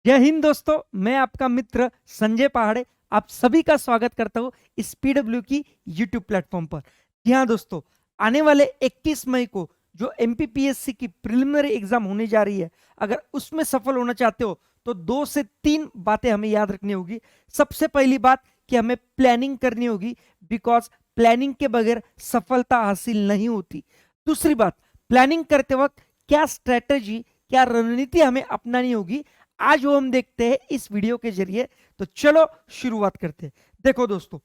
जय हिंद दोस्तों। मैं आपका मित्र संजय पहाड़े आप सभी का स्वागत करता हूं इस पीडब्ल्यू की यूट्यूब प्लेटफॉर्म पर। जी हाँ दोस्तों, आने वाले 21 मई को जो एमपीपीएससी की प्रिलिमिनरी एग्जाम होने जा रही है, अगर उसमें सफल होना चाहते हो तो 2 से 3 बातें हमें याद रखनी होगी। सबसे पहली बात कि हमें प्लानिंग करनी होगी, बिकॉज प्लानिंग के बगैर सफलता हासिल नहीं होती। दूसरी बात, प्लानिंग करते वक्त क्या स्ट्रेटेजी, क्या रणनीति हमें अपनानी होगी, आज वो हम देखते हैं इस वीडियो के जरिए। तो चलो शुरुआत करते हैं। देखो दोस्तों,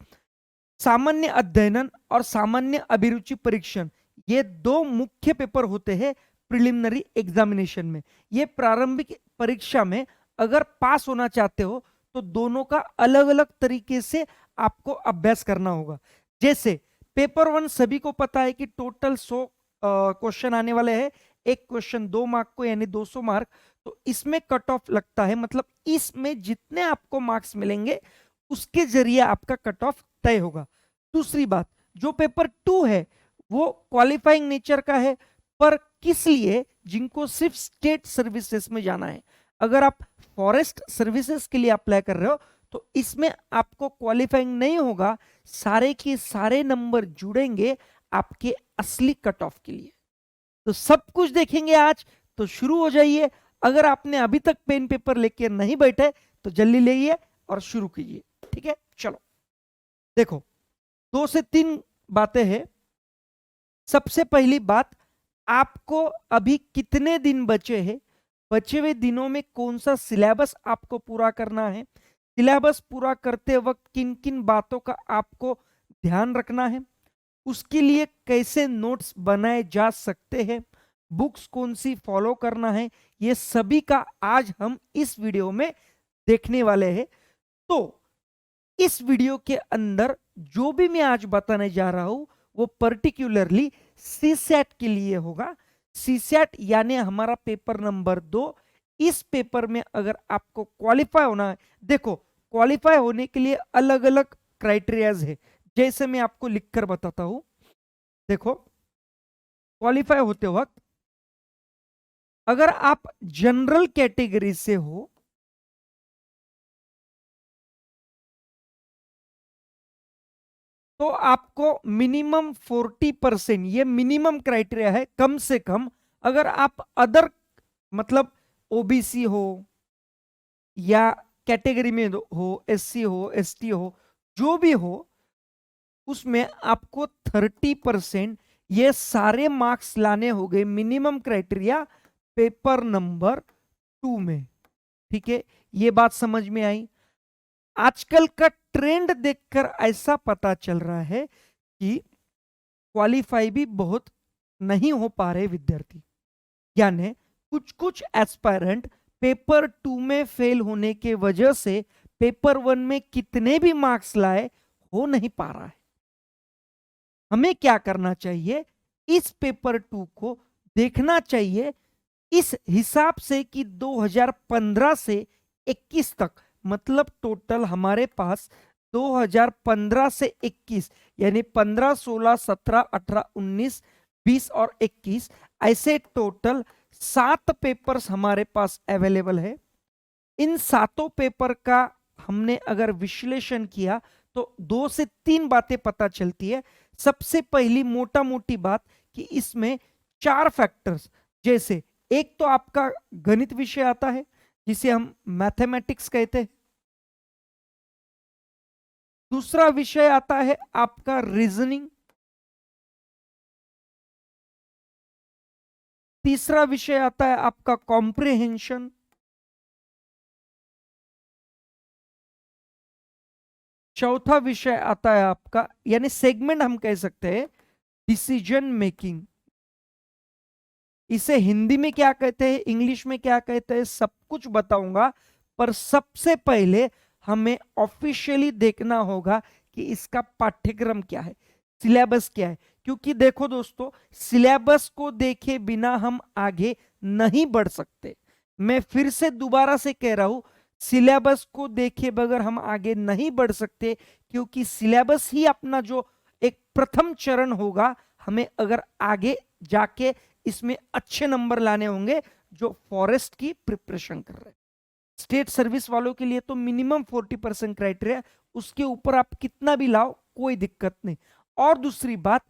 सामान्य अध्ययन और सामान्य अभिरुचि परीक्षण, ये दो मुख्य पेपर होते हैं प्रिलिमिनरी एग्जामिनेशन में। ये प्रारंभिक परीक्षा में अगर पास होना चाहते हो तो दोनों का अलग अलग तरीके से आपको अभ्यास करना होगा। जैसे पेपर 1 सभी को पता है कि टोटल 100 क्वेश्चन आने वाले हैं। एक क्वेश्चन 2 मार्क को यानी 200 मार्क। तो इसमें कट ऑफ लगता है, मतलब इसमें जितने आपको मार्क्स मिलेंगे उसके जरिए आपका कट ऑफ तय होगा। दूसरी बात, जो पेपर 2 है वो क्वालिफाइंग नेचर का है, पर किस लिए? जिनको सिर्फ स्टेट सर्विसेज में जाना है। अगर आप फॉरेस्ट सर्विसेज के लिए अप्लाई कर रहे हो तो इसमें आपको क्वालिफाइंग नहीं होगा, सारे के सारे नंबर जुड़ेंगे आपके असली कट ऑफ के लिए। तो सब कुछ देखेंगे आज, तो शुरू हो जाइए। अगर आपने अभी तक पेन पेपर लेके नहीं बैठे तो जल्दी लेइए और शुरू कीजिए। ठीक है, चलो देखो, 2 से 3 बातें हैं। सबसे पहली बात, आपको अभी कितने दिन बचे हैं, बचे हुए दिनों में कौन सा सिलेबस आपको पूरा करना है, सिलेबस पूरा करते वक्त किन किन बातों का आपको ध्यान रखना है, उसके लिए कैसे नोट्स बनाए जा सकते हैं, बुक्स कौन सी फॉलो करना है, ये सभी का आज हम इस वीडियो में देखने वाले हैं। तो इस वीडियो के अंदर जो भी मैं आज बताने जा रहा हूं वो पर्टिकुलरली सीसैट के लिए होगा। सीसैट यानी हमारा पेपर नंबर 2। इस पेपर में अगर आपको क्वालिफाई होना है, देखो क्वालिफाई होने के लिए अलग अलग क्राइटेरियाज है, जैसे मैं आपको लिखकर बताता हूं। देखो, क्वालिफाई होते वक्त अगर आप जनरल कैटेगरी से हो तो आपको मिनिमम 40%, ये मिनिमम क्राइटेरिया है कम से कम। अगर आप अदर, मतलब ओबीसी हो या कैटेगरी में हो, एससी हो, एसटी हो, जो भी हो, उसमें आपको 30%, ये सारे मार्क्स लाने हो गए मिनिमम क्राइटेरिया पेपर नंबर 2 में। ठीक है, ये बात समझ में आई। आजकल का ट्रेंड देखकर ऐसा पता चल रहा है कि क्वालिफाई भी बहुत नहीं हो पा रहे विद्यार्थी, यानी कुछ कुछ एस्पायरेंट पेपर 2 में फेल होने के वजह से पेपर 1 में कितने भी मार्क्स लाए, हो नहीं पा रहा है। हमें क्या करना चाहिए, इस पेपर 2 को देखना चाहिए इस हिसाब से कि 2015 से 21 तक, मतलब टोटल हमारे पास 2015 से 21 यानी 15, 16, 17, 18, 19, 20 और 21, ऐसे टोटल 7 पेपर्स हमारे पास अवेलेबल है। इन सातों पेपर का हमने अगर विश्लेषण किया तो 2 से 3 बातें पता चलती है। सबसे पहली मोटा मोटी बात कि इसमें 4 फैक्टर्स, जैसे एक तो आपका गणित विषय आता है जिसे हम मैथमेटिक्स कहते हैं। दूसरा विषय आता है आपका रीजनिंग। तीसरा विषय आता है आपका कॉम्प्रिहेंशन। चौथा विषय आता है आपका, यानी सेगमेंट हम कह सकते हैं, डिसीजन मेकिंग। इसे हिंदी में क्या कहते हैं, इंग्लिश में क्या कहते हैं, सब कुछ बताऊंगा। पर सबसे पहले हमें ऑफिशियली देखना होगा कि इसका पाठ्यक्रम क्या है, सिलेबस क्या है। क्योंकि देखो दोस्तों, सिलेबस को देखे बिना हम आगे नहीं बढ़ सकते। मैं फिर से दोबारा से कह रहा हूं, सिलेबस को देखे बगैर हम आगे नहीं बढ़ सकते, क्योंकि सिलेबस ही अपना जो एक प्रथम चरण होगा। हमें अगर आगे जाके इसमें अच्छे नंबर लाने होंगे जो फॉरेस्ट की प्रिपरेशन कर रहे हैं। स्टेट सर्विस वालों के लिए तो मिनिमम 40% क्राइटेरिया, उसके ऊपर आप कितना भी लाओ कोई दिक्कत नहीं। और दूसरी बात,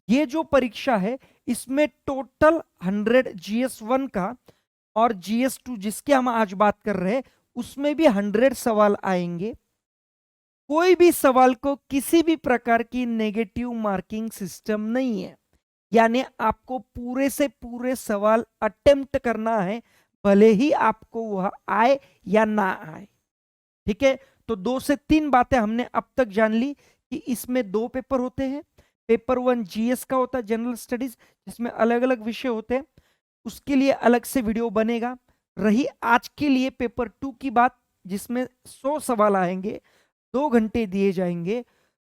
ये जो परीक्षा है इसमें टोटल 100 GS1 का और GS2 जिसके हम आज बात कर रहे हैं उसमें भी 100 सवाल आएंगे। कोई भी सवाल को किसी भी प्रकार की नेगेटिव मार्किंग सिस्टम नहीं है, यानी आपको पूरे से पूरे सवाल अटेम्प्ट करना है, भले ही आपको वह आए या ना आए। ठीक है, तो 2 से 3 बातें हमने अब तक जान ली कि इसमें 2 पेपर होते हैं। पेपर 1 GS का होता है, जनरल स्टडीज, जिसमें अलग अलग विषय होते हैं, उसके लिए अलग से वीडियो बनेगा। रही आज के लिए पेपर 2 की बात, जिसमें 100 सवाल आएंगे, 2 घंटे दिए जाएंगे।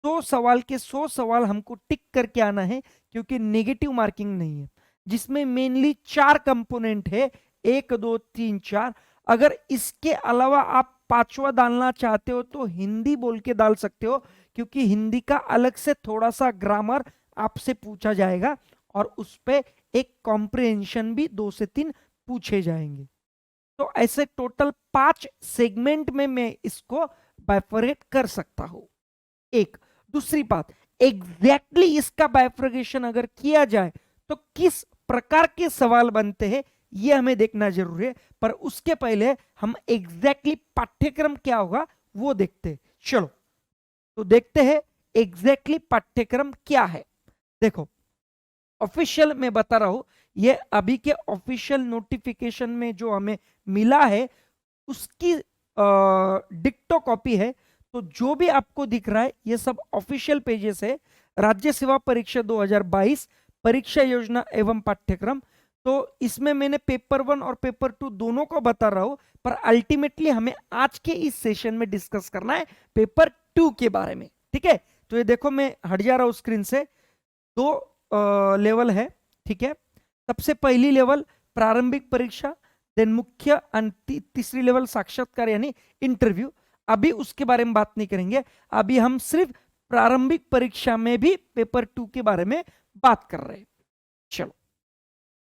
100 सवाल के 100 सवाल हमको टिक करके आना है, क्योंकि नेगेटिव मार्किंग नहीं है, जिसमें मेनली 4 कंपोनेंट है, 1 2 3 4। अगर इसके अलावा आप 5वां डालना चाहते हो तो हिंदी बोल के डाल सकते हो, क्योंकि हिंदी का अलग से थोड़ा सा ग्रामर आपसे पूछा जाएगा और उस पे एक कॉम्प्रिहेंशन भी 2 से 3 पूछे जाएंगे। तो ऐसे टोटल 5 सेगमेंट में मैं इसको बाइफरेट कर सकता हूं। एक दूसरी बात, एग्जैक्टली इसका बाइफर्गेशन अगर किया जाए तो किस प्रकार के सवाल बनते हैं ये हमें देखना जरूरी है। पर उसके पहले हम एग्जैक्टली पाठ्यक्रम क्या होगा वो देखते हैं। चलो तो देखते हैं एग्जैक्टली पाठ्यक्रम क्या है। देखो, ऑफिशियल मैं बता रहा हूं, ये अभी के ऑफिशियल नोटिफिकेशन में जो हमें मिला है उसकी डिक्टो कॉपी है। तो जो भी आपको दिख रहा है ये सब ऑफिशियल पेजेस है। राज्य सेवा परीक्षा 2022 परीक्षा योजना एवं पाठ्यक्रम। तो इसमें मैंने पेपर 1 और पेपर 2 दोनों को बता रहा हूं, पर अल्टीमेटली हमें आज के इस सेशन में डिस्कस करना है पेपर 2 के बारे में। ठीक है, तो ये देखो मैं हट जा रहा हूं स्क्रीन से। 2 लेवल है। ठीक है, सबसे पहली लेवल प्रारंभिक परीक्षा, देन मुख्य, तीसरी लेवल साक्षात्कार यानी इंटरव्यू। अभी उसके बारे में बात नहीं करेंगे, अभी हम सिर्फ प्रारंभिक परीक्षा में भी पेपर 2 के बारे में बात कर रहे हैं। चलो,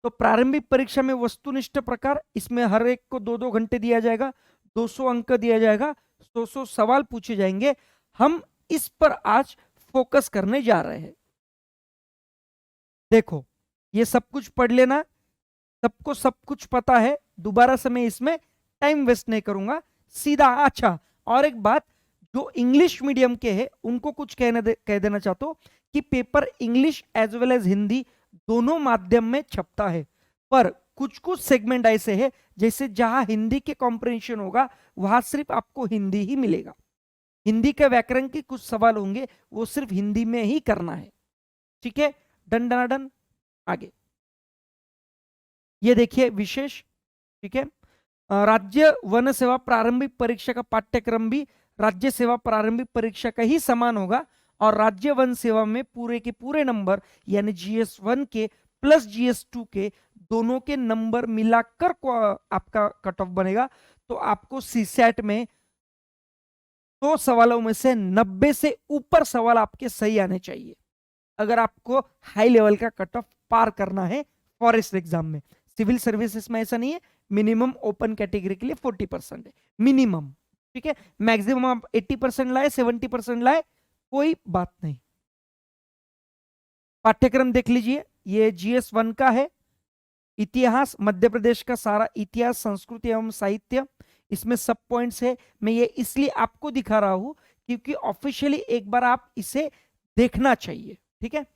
तो प्रारंभिक परीक्षा में वस्तुनिष्ठ प्रकार, इसमें हर एक को 2-2 घंटे दिया जाएगा, 200 अंक दिया जाएगा, 100 सवाल पूछे जाएंगे। हम इस पर आज फोकस करने जा रहे हैं। देखो, ये सब कुछ पढ़ लेना, सबको सब कुछ पता है, दोबारा से मैं इसमें टाइम वेस्ट नहीं करूंगा, सीधा। अच्छा, और एक बात, जो इंग्लिश मीडियम के हैं उनको कुछ कह देना चाहता हूं कि paper English as well as Hindi दोनों माध्यम में छपता है, पर कुछ कुछ सेगमेंट ऐसे हैं जैसे जहां हिंदी के कॉम्प्रिहेंशन होगा वहां सिर्फ आपको हिंदी ही मिलेगा। हिंदी के व्याकरण के कुछ सवाल होंगे वो सिर्फ हिंदी में ही करना है। ठीक है, डन डन डन। आगे ये देखिए विशेष। ठीक है, राज्य वन सेवा प्रारंभिक परीक्षा का पाठ्यक्रम भी राज्य सेवा प्रारंभिक परीक्षा का ही समान होगा, और राज्य वन सेवा में पूरे के पूरे नंबर यानी GS1 के प्लस GS2 के दोनों के नंबर मिलाकर को आपका कट ऑफ बनेगा। तो आपको CSAT में 100 सवालों में से 90 से ऊपर सवाल आपके सही आने चाहिए, अगर आपको हाई लेवल का कट ऑफ पार करना है फॉरेस्ट एग्जाम में। सिविल सर्विसेज में ऐसा नहीं है, मिनिमम ओपन कैटेगरी के लिए 40% है मिनिमम। ठीक है, मैक्सिमम आप 80% लाए, 70% लाए, कोई बात नहीं। पाठ्यक्रम देख लीजिए, ये GS1 का है। इतिहास, मध्य प्रदेश का सारा इतिहास, संस्कृति एवं साहित्य, इसमें सब पॉइंट्स है। मैं ये इसलिए आपको दिखा रहा हूं क्योंकि ऑफिशियली एक बार आप इसे देखना चाहिए। ठीक है,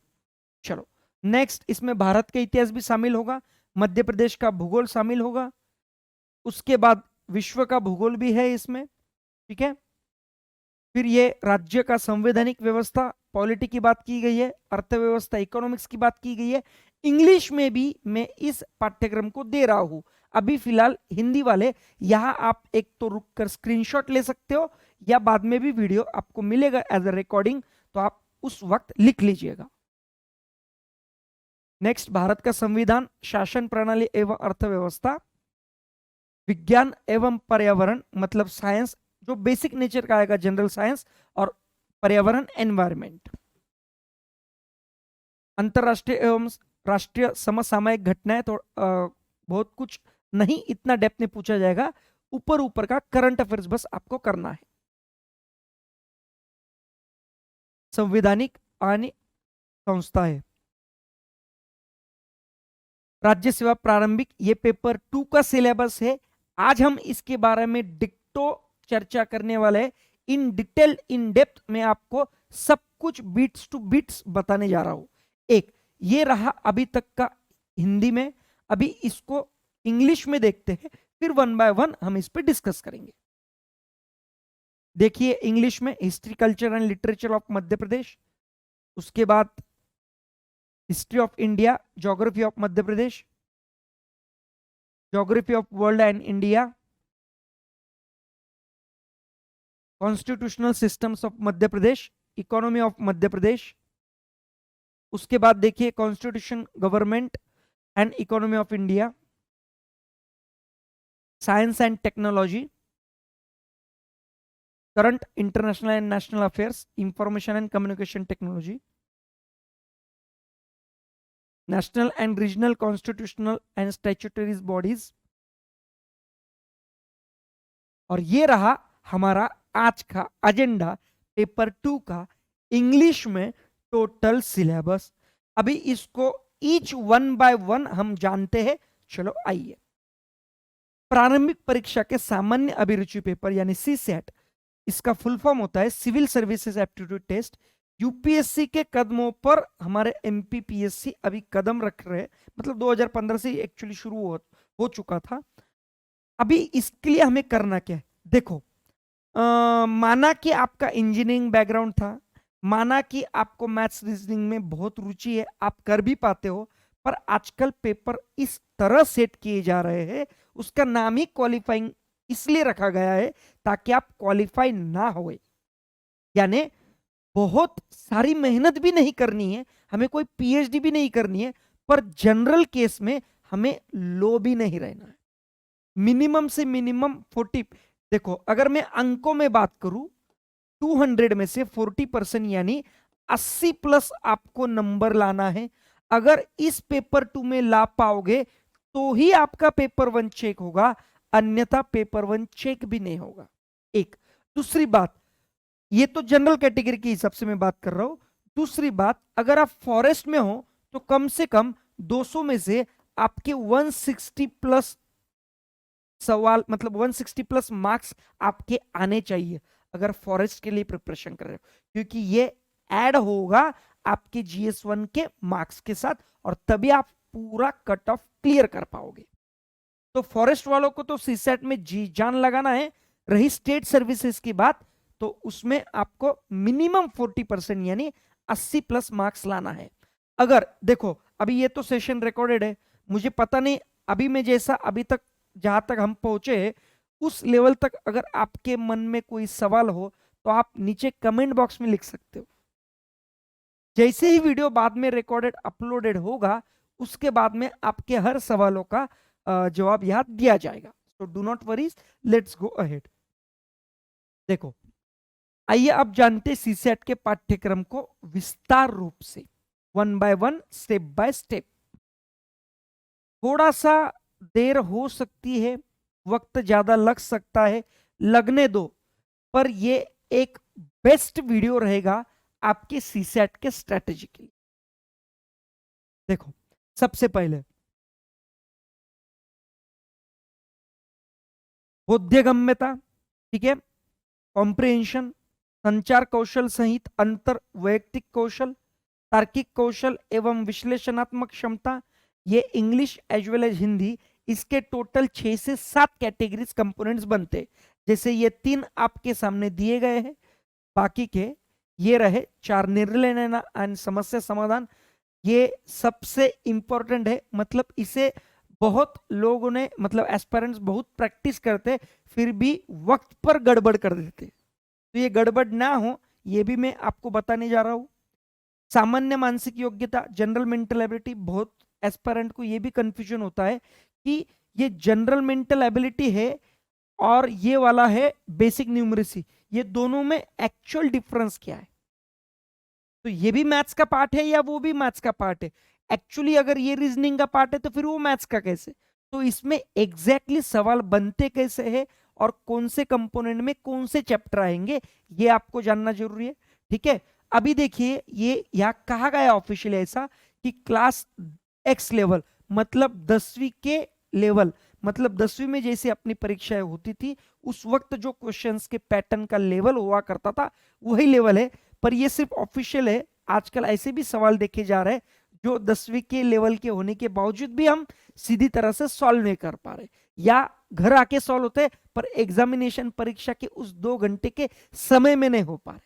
चलो नेक्स्ट, इसमें भारत का इतिहास भी शामिल होगा, मध्य प्रदेश का भूगोल शामिल होगा, उसके बाद विश्व का भूगोल भी है इसमें। ठीक है, फिर ये राज्य का संवैधानिक व्यवस्था, पॉलिटी की बात की गई है, अर्थव्यवस्था, इकोनॉमिक्स की बात की गई है। इंग्लिश में भी मैं इस पाठ्यक्रम को दे रहा हूं। अभी फिलहाल हिंदी वाले यहां आप एक तो रुककर स्क्रीनशॉट ले सकते हो, या बाद में भी वीडियो आपको मिलेगा एज अ रिकॉर्डिंग, तो आप उस वक्त लिख लीजिएगा। नेक्स्ट, भारत का संविधान, शासन प्रणाली एवं अर्थव्यवस्था, विज्ञान एवं पर्यावरण मतलब साइंस, जो बेसिक नेचर का आएगा जनरल साइंस, और पर्यावरण एनवायरमेंट, अंतरराष्ट्रीय एवं राष्ट्रीय समसामयिक घटनाएं, तो बहुत कुछ नहीं इतना डेप्थ में पूछा जाएगा, ऊपर ऊपर का करंट अफेयर्स बस आपको करना है। संवैधानिक आणि संस्था है, राज्य सेवा प्रारंभिक, ये पेपर 2 का सिलेबस है। आज हम इसके बारे में डिक्टो चर्चा करने वाले हैं, इन डिटेल इन डेप्थ में आपको सब कुछ बीट्स टू बीट्स बताने जा रहा हूं। एक ये रहा अभी तक का हिंदी में, अभी इसको इंग्लिश में देखते हैं, फिर वन बाय वन हम इस पर डिस्कस करेंगे। देखिए इंग्लिश में history culture and literature of Madhya Pradesh, उसके बाद history of India, geography of Madhya Pradesh, geography of world and India, constitutional systems of Madhya Pradesh, economy of Madhya Pradesh, उसके बाद देखिए constitution, government and economy of India, science and technology, current international and national affairs, information and communication technology, national and regional constitutional and statutory bodies. और ये रहा हमारा आज का agenda paper 2 का इंग्लिश में टोटल सिलेबस। अभी इसको ईच वन बाय वन हम जानते हैं। चलो आइए, प्रारंभिक परीक्षा के सामान्य अभिरुचि पेपर यानी सीसेट, इसका फुल फॉर्म होता है civil services aptitude test. UPSC के कदमों पर हमारे एमपीपीएससी अभी कदम रख रहे हैं, मतलब 2015 से एक्चुअली शुरू हो चुका था। अभी इसके लिए हमें करना क्या है, देखो माना कि आपका इंजीनियरिंग बैकग्राउंड था, माना कि आपको मैथ्स रीजनिंग में बहुत रुचि है, आप कर भी पाते हो, पर आजकल पेपर इस तरह सेट किए जा रहे हैं, उसका नाम ही क्वालिफाइंग इसलिए रखा गया है ताकि आप क्वालिफाई ना होए। यानी बहुत सारी मेहनत भी नहीं करनी है, हमें कोई पीएचडी भी नहीं करनी है, पर जनरल केस में हमें लो भी नहीं रहना है। मिनिमम से मिनिमम 40, देखो अगर मैं अंकों में बात करूं 200 में से 40% यानी 80 प्लस आपको नंबर लाना है। अगर इस पेपर 2 में ला पाओगे तो ही आपका पेपर 1 चेक होगा, अन्यथा पेपर 1 चेक भी नहीं होगा। एक दूसरी बात, ये तो जनरल कैटेगरी के हिसाब से मैं बात कर रहा हूं। दूसरी बात, अगर आप फॉरेस्ट में हो तो कम से कम 200 में से आपके 160 प्लस सवाल, मतलब 160 प्लस मार्क्स आपके आने चाहिए अगर फॉरेस्ट के लिए प्रिपरेशन कर रहे हो, क्योंकि ये ऐड होगा आपके GS1 के मार्क्स के साथ, और तभी आप पूरा कट ऑफ क्लियर कर पाओगे। तो फॉरेस्ट वालों को तो सीसेट में जी जान लगाना है। रही स्टेट सर्विसेज की बात, तो उसमें आपको मिनिमम 40% यानी 80 प्लस मार्क्स लाना है। अगर देखो अभी ये तो सेशन रिकॉर्डेड है, मुझे पता नहीं अभी मैं जैसा अभी तक जहां तक हम पहुंचे उस लेवल तक अगर आपके मन में कोई सवाल हो तो आप नीचे कमेंट बॉक्स में लिख सकते हो। जैसे ही वीडियो बाद में रिकॉर्डेड अपलोडेड होगा उसके बाद में आपके हर सवालों का जवाब यहाँ दिया जाएगा। तो do not worries, let's go ahead. देखो आइए अब जानते सीसेट के पाठ्यक्रम को विस्तार रूप से, one by one, step by step. थोड़ा सा देर हो सकती है, वक्त ज्यादा लग सकता है, लगने दो, पर ये एक बेस्ट वीडियो रहेगा आपके सीसेट के स्ट्रेटेजी के लिए। देखो सबसे पहले बोध्यगम्यता, ठीक है, कॉम्प्रिहेंशन, संचार कौशल सहित अंतर वैयक्तिक कौशल, तार्किक कौशल एवं विश्लेषणात्मक क्षमता, ये English as well as Hindi, इसके टोटल 6 से 7 कैटेगरीज कंपोनेंट्स बनते। जैसे ये 3 आपके सामने दिए गए हैं, बाकी के ये रहे 4 निर्णय लेना एंड समस्या समाधान। ये सबसे इंपॉर्टेंट है, मतलब इसे बहुत लोगों ने, मतलब एस्पिरेंट्स बहुत प्रैक्टिस करते फिर भी वक्त पर गड़बड़ कर देते, तो ये गड़बड़ ना हो ये भी मैं आपको बताने जा रहा हूं। सामान्य मानसिक योग्यता, जनरल मेंटल एबिलिटी, बहुत एस्पिरेंट को ये भी कंफ्यूजन होता है कि ये जनरल मेंटल एबिलिटी है और ये वाला है बेसिक न्यूमरेसी, ये दोनों में एक्चुअल डिफरेंस क्या है। तो ये भी मैथ्स का पार्ट है या वो भी मैथ्स का पार्ट है? एक्चुअली अगर ये रीजनिंग का पार्ट है तो फिर वो मैथ्स का कैसे? तो इसमें एग्जैक्टली सवाल बनते कैसे हैं और कौन से कंपोनेंट में कौन से चैप्टर आएंगे, ये आपको जानना जरूरी है। ठीक है, अभी देखिए ये यहाँ कहा गया ऑफिशियल ऐसा कि क्लास एक्स लेवल मतलब 10वीं के लेवल, मतलब 10वीं में जैसे अपनी परीक्षाएं होती थी उस वक्त जो क्वेश्चंस के पैटर्न का लेवल हुआ करता था वही लेवल है। पर ये सिर्फ ऑफिशियल है, आजकल ऐसे भी सवाल देखे जा रहे हैं जो 10वीं के लेवल के होने के बावजूद भी हम सीधी तरह से सॉल्व नहीं कर पा रहे, या घर आके सॉल्व होते पर एग्जामिनेशन परीक्षा के उस 2 घंटे के समय में नहीं हो पा रहे।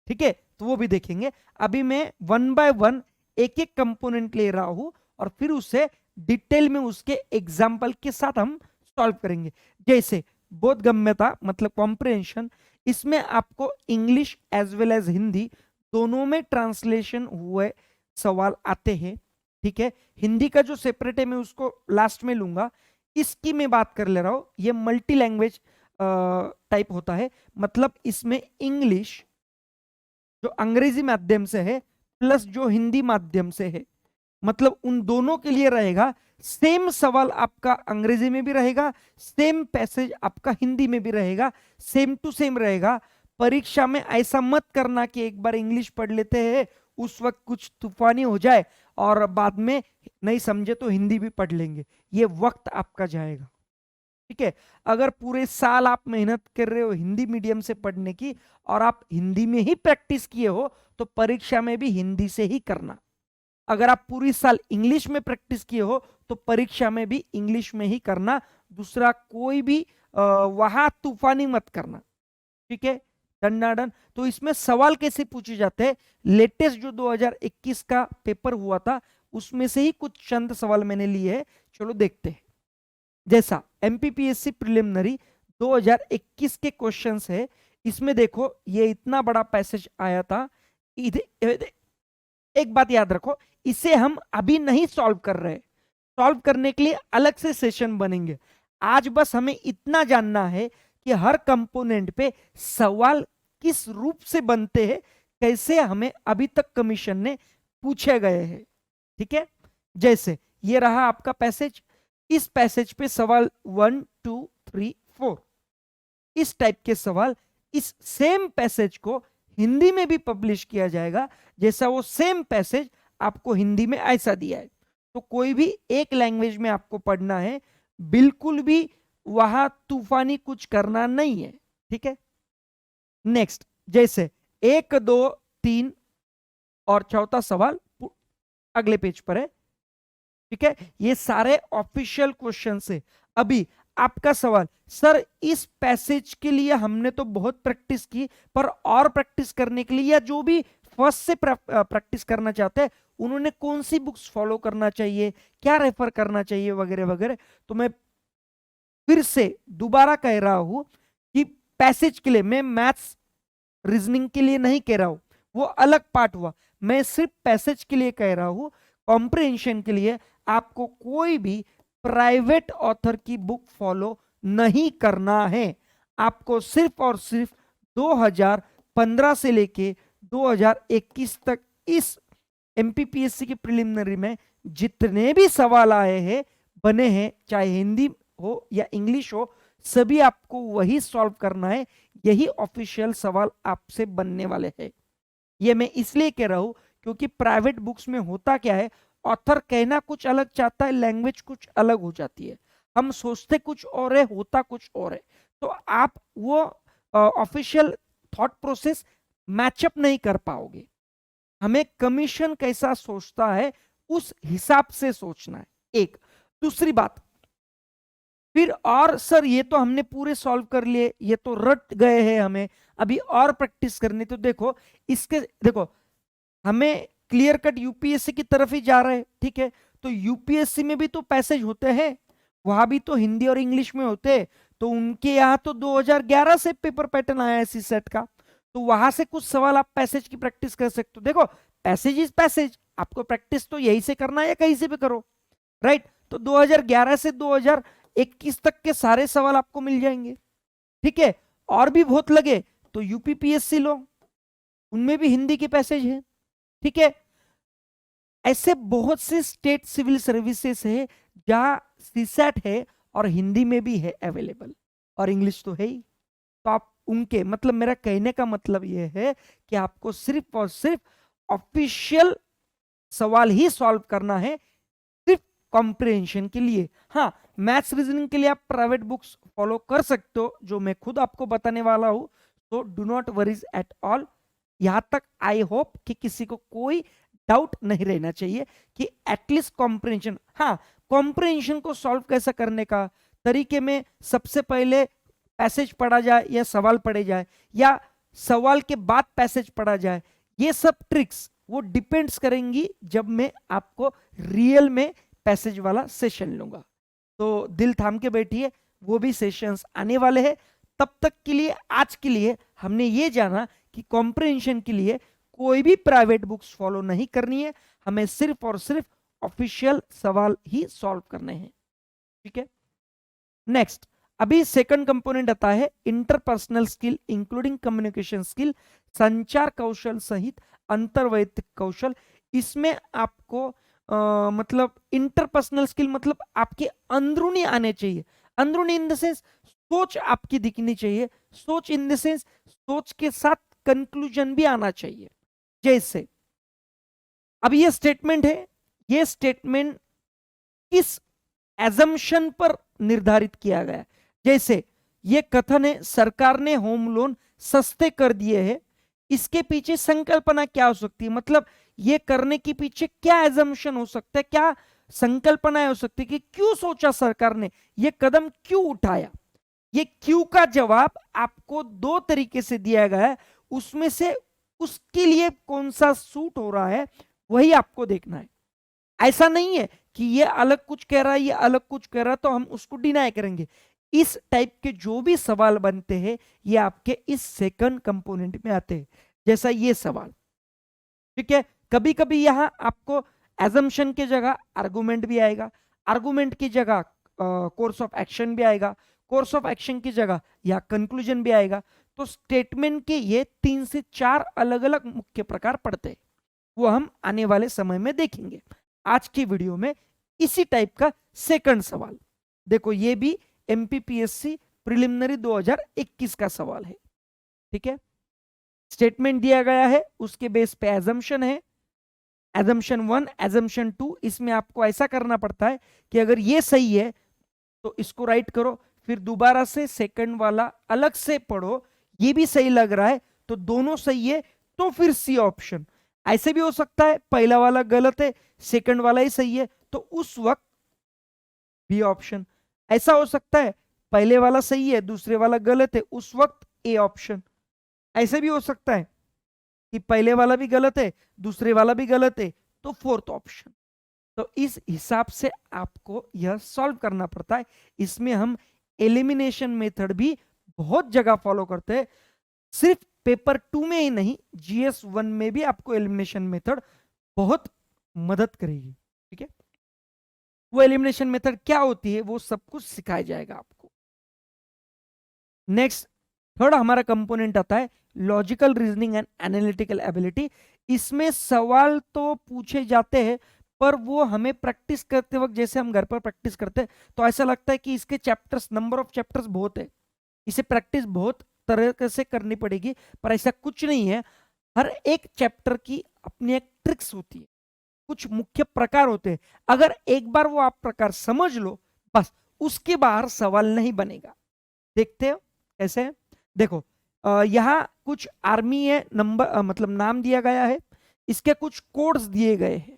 ठीक है, तो वो भी देखेंगे। अभी मैं 1 बाय 1 एक एक कंपोनेंट ले रहा हूं और फिर उसे डिटेल में उसके एग्जाम्पल के साथ हम सॉल्व करेंगे। जैसे बोधगम्यता मतलब कॉम्प्रिहेंशन, इसमें आपको English as well as Hindi दोनों में ट्रांसलेशन हुए सवाल आते हैं। ठीक है, हिंदी का जो सेपरेट है मैं उसको लास्ट में लूंगा। इसकी मैं बात कर ले रहा हूं, ये मल्टी लैंग्वेज टाइप होता है, मतलब इसमें इंग्लिश जो अंग्रेजी माध्यम से है प्लस जो हिंदी माध्यम से है, मतलब उन दोनों के लिए रहेगा सेम सवाल, आपका अंग्रेजी में भी रहेगा, सेम पैसेज आपका हिंदी में भी रहेगा, सेम टू सेम रहेगा। परीक्षा में ऐसा मत करना कि एक बार इंग्लिश पढ़ लेते हैं उस वक्त कुछ तूफानी हो जाए और बाद में नहीं समझे तो हिंदी भी पढ़ लेंगे, ये वक्त आपका जाएगा। ठीक है, अगर पूरे साल आप मेहनत कर रहे हो हिंदी मीडियम से पढ़ने की और आप हिंदी में ही प्रैक्टिस किए हो तो परीक्षा में भी हिंदी से ही करना। अगर आप पूरी साल इंग्लिश में प्रैक्टिस किए हो तो परीक्षा में भी इंग्लिश में ही करना, दूसरा कोई भी वहां तूफानी मत करना। ठीक है, डन। तो इसमें सवाल कैसे पूछे जाते हैं, लेटेस्ट जो 2021 का पेपर हुआ था उसमें से ही कुछ चंद सवाल मैंने लिए हैं, चलो देखते हैं। जैसा एमपीपीएससी प्रिलिमिनरी 2021 के क्वेश्चंस है, इसमें देखो ये इतना बड़ा पैसेज आया था। एक बात याद रखो, इसे हम अभी नहीं सॉल्व कर रहे, सॉल्व करने के लिए अलग से सेशन बनेंगे। आज बस हमें इतना जानना है कि हर कंपोनेंट पे सवाल किस रूप से बनते हैं, कैसे हमें अभी तक कमीशन ने पूछे गए हैं। ठीक है, जैसे ये रहा आपका पैसेज, इस पैसेज पे सवाल 1 2 3 4, इस टाइप के सवाल इस सेम पैसेज को हिंदी में भी पब्लिश किया जाएगा, जैसा वो सेम पैसेज आपको हिंदी में ऐसा दिया है। तो कोई भी एक लैंग्वेज में आपको पढ़ना है, बिल्कुल भी वहां तूफानी कुछ करना नहीं है। ठीक है, नेक्स्ट जैसे 1 2 3 और चौथा सवाल अगले पेज पर है। ठीक है, ये सारे ऑफिशियल क्वेश्चन है। अभी आपका सवाल, सर इस पैसेज के लिए हमने तो बहुत प्रैक्टिस की, पर और प्रैक्टिस करने के लिए या जो भी फर्स्ट से प्रैक्टिस करना चाहते हैं उन्होंने कौन सी बुक्स फॉलो करना चाहिए, क्या रेफर करना चाहिए वगैरह वगैरह। तो मैं फिर से दोबारा कह रहा हूं कि पैसेज के लिए मैं मैथ्स रीजनिंग के लिए नहीं कह रहा हूं, वो अलग पार्ट हुआ। मैं सिर्फ पैसेज के लिए कह रहा हूं, कॉम्प्रिहेंशन के लिए आपको कोई भी प्राइवेट ऑथर की बुक फॉलो नहीं करना है। आपको सिर्फ और सिर्फ 2015 से लेके 2021 तक इस एमपीपीएससी की प्रिलिमिनरी में जितने भी सवाल आए हैं बने हैं, चाहे हिंदी हो या इंग्लिश हो, सभी आपको वही सॉल्व करना है। यही ऑफिशियल सवाल आपसे बनने वाले हैं। ये मैं इसलिए कह रहा हूं क्योंकि प्राइवेट बुक्स में होता क्या है, ऑथर कहना कुछ अलग चाहता है, लैंग्वेज कुछ अलग हो जाती है, हम सोचते कुछ और है, होता कुछ और है। तो आप वो ऑफिशियल थॉट प्रोसेस मैचअप नहीं कर पाओगे। हमें कमीशन कैसा सोचता है उस हिसाब से सोचना है। एक दूसरी बात, फिर और सर ये तो हमने पूरे सॉल्व कर लिए, ये तो रट गए हैं, हमें अभी और प्रैक्टिस करनी। तो देखो इसके, देखो हमें क्लियर कट यूपीएससी की तरफ ही जा रहे हैं। ठीक है, तो यूपीएससी में भी तो पैसेज होते हैं, वहां भी तो हिंदी और इंग्लिश में होते हैं। तो उनके यहाँ तो 2011 से पेपर पैटर्न आया है सीसेट का, तो वहां से कुछ सवाल आप पैसेज की प्रैक्टिस कर सकते हो। देखो पैसेज इज पैसेज, आपको प्रैक्टिस तो यही से करना है या कहीं से भी करो, राइट। तो 2011 से 2021 तक के सारे सवाल आपको मिल जाएंगे। ठीक है, और भी बहुत लगे तो यूपीपीएससी लो, उनमें भी हिंदी के पैसेज है। ठीक है, ऐसे बहुत से स्टेट सिविल सर्विसेज है जहां सीसैट है और हिंदी में भी है अवेलेबल, और इंग्लिश तो है ही। तो आप उनके मतलब, मेरा कहने का मतलब यह है कि आपको सिर्फ और सिर्फ ऑफिशियल सवाल ही सॉल्व करना है, सिर्फ कॉम्प्रिहेंशन के लिए। हाँ, मैथ्स रीजनिंग के लिए आप प्राइवेट बुक्स फॉलो कर सकते हो, जो मैं खुद आपको बताने वाला हूं। तो do not worries at all. यहां तक आई होप कि किसी को कोई डाउट नहीं रहना चाहिए कि एटलीस्ट कॉम्प्रिहेंशन। हाँ, कॉम्प्रिहेंशन को सॉल्व कैसा करने का तरीके में सबसे पहले पैसेज पढ़ा जाए या सवाल पढ़े जाए, या सवाल के बाद पैसेज पढ़ा जाए, ये सब ट्रिक्स वो डिपेंड्स करेंगी जब मैं आपको रियल में पैसेज वाला सेशन लूंगा। तो दिल थाम के बैठिए, वो भी सेशंस आने वाले हैं। तब तक के लिए, आज के लिए हमने ये जाना कि कॉम्प्रिहेंशन के लिए कोई भी प्राइवेट बुक्स फॉलो नहीं करनी है, हमें सिर्फ और सिर्फ ऑफिशियल सवाल ही सॉल्व करने हैं। ठीक है, नेक्स्ट अभी सेकंड कंपोनेंट आता है interpersonal skill including communication skill, संचार कौशल सहित अंतर्वैयक्तिक कौशल। इसमें आपको मतलब इंटरपर्सनल स्किल मतलब आपके अंदरूनी आने चाहिए। अंदरूनी इन द सेंस सोच आपकी दिखनी चाहिए, सोच इन द सेंस सोच के साथ कंक्लूजन भी आना चाहिए। जैसे अब ये स्टेटमेंट है, ये स्टेटमेंट किस एजम्पशन पर निर्धारित किया गया। जैसे ये कथन है सरकार ने होम लोन सस्ते कर दिए हैं, इसके पीछे संकल्पना क्या हो सकती है, मतलब ये करने के पीछे क्या एजम्पशन हो सकता है, क्या संकल्पना हो सकती है कि क्यों सोचा सरकार ने, ये कदम क्यों उठाया। ये क्यों का जवाब आपको दो तरीके से दिया गया है, उसमें से उसके लिए कौन सा सूट हो रहा है वही आपको देखना है। ऐसा नहीं है कि ये अलग कुछ कह रहा है, ये अलग कुछ कह रहा है तो हम उसको डिनाई करेंगे। इस टाइप के जो भी सवाल बनते हैं ये आपके इस सेकंड कंपोनेंट में आते हैं। जैसा ये सवाल, ठीक है, कभी कभी यहां आपको एजम्पशन की जगह आर्गुमेंट भी आएगा, आर्गुमेंट की जगह कोर्स ऑफ एक्शन भी आएगा, कोर्स ऑफ एक्शन की जगह या कंक्लूजन भी आएगा। तो स्टेटमेंट के ये 3 से 4 अलग अलग मुख्य प्रकार पड़ते हैं, वो हम आने वाले समय में देखेंगे। आज की वीडियो में इसी टाइप का सेकंड सवाल देखो, ये भी एमपीपीएससी प्रिलिमिनरी 2021 का सवाल है। ठीक है, स्टेटमेंट दिया गया है, उसके बेस पे एजम्पशन है, एजम्पशन 1, एजम्पशन 2। इसमें आपको ऐसा करना पड़ता है कि अगर ये सही है तो इसको राइट करो, फिर दोबारा से सेकंड वाला अलग से पढ़ो, ये भी सही लग रहा है तो दोनों सही है तो फिर सी ऑप्शन। ऐसे भी हो सकता है पहला वाला गलत है, सेकंड वाला ही सही है तो उस वक्त बी ऑप्शन। ऐसा हो सकता है पहले वाला सही है दूसरे वाला गलत है, उस वक्त ए ऑप्शन। ऐसे भी हो सकता है कि पहले वाला भी गलत है दूसरे वाला भी गलत है तो फोर्थ ऑप्शन। तो इस हिसाब से आपको यह सॉल्व करना पड़ता है। इसमें हम एलिमिनेशन मेथड भी बहुत जगह फॉलो करते हैं, सिर्फ पेपर 2 में ही नहीं, जीएस 1 में भी आपको एलिमिनेशन मेथड बहुत मदद करेगी। ठीक है, वो एलिमिनेशन मेथड क्या होती है वो सब कुछ सिखाया जाएगा आपको। नेक्स्ट थर्ड हमारा कंपोनेंट आता है logical reasoning and analytical ability. इसमें सवाल तो पूछे जाते हैं पर वो हमें प्रैक्टिस करते वक्त, जैसे हम घर पर प्रैक्टिस करते हैं तो ऐसा लगता है कि इसके चैप्टर्स, नंबर ऑफ चैप्टर्स बहुत है, इसे प्रैक्टिस बहुत तरह से करनी पड़ेगी, पर ऐसा कुछ नहीं है। हर एक चैप्टर की अपनी एक ट्रिक्स होती है, कुछ मुख्य प्रकार होते हैं। अगर एक बार वो आप प्रकार समझ लो बस, उसके बाहर सवाल नहीं बनेगा। देखते हो कैसे है, देखो यहाँ कुछ आर्मी है, नंबर मतलब नाम दिया गया है, इसके कुछ कोड्स दिए गए हैं।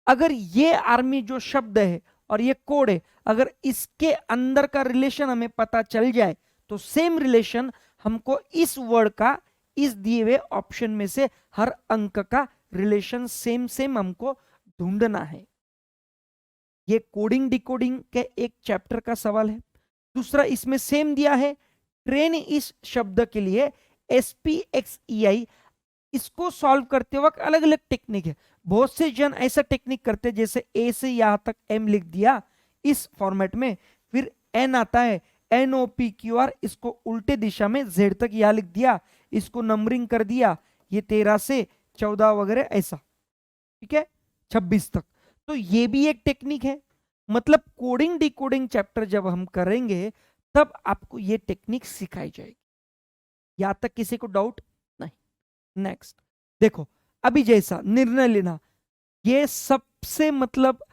अगर ये आर्मी जो शब्द है और ये कोड है, अगर इसके अंदर का रिलेशन हमें पता चल जाए तो सेम रिलेशन हमको इस वर्ड का इस दिए हुए ऑप्शन में से हर अंक का रिलेशन सेम सेम हमको ढूंढना है। ये कोडिंग डिकोडिंग के एक चैप्टर का सवाल है। दूसरा इसमें सेम दिया है ट्रेन, इस शब्द के लिए SPXEI, इसको सॉल्व करते वक्त अलग अलग टेक्निक है। बहुत से जन ऐसा टेक्निक करते हैं जैसे ए से यहां तक एम लिख दिया इस फॉर्मेट में, फिर एन आता है NOPQR, इसको उल्टे दिशा में Z तक यहां लिख दिया, इसको नंबरिंग कर दिया, ये 13 से 14 वगैरह ऐसा, ठीक है 26 तक। तो ये भी एक टेक्निक है। मतलब कोडिंग डिकोडिंग चैप्टर जब हम करेंगे तब आपको ये टेक्निक सिखाई जाएगी। यहां तक किसी को डाउट नहीं? नेक्स्ट देखो, अभी जैसा निर्णय लेना, ये सबसे मतलब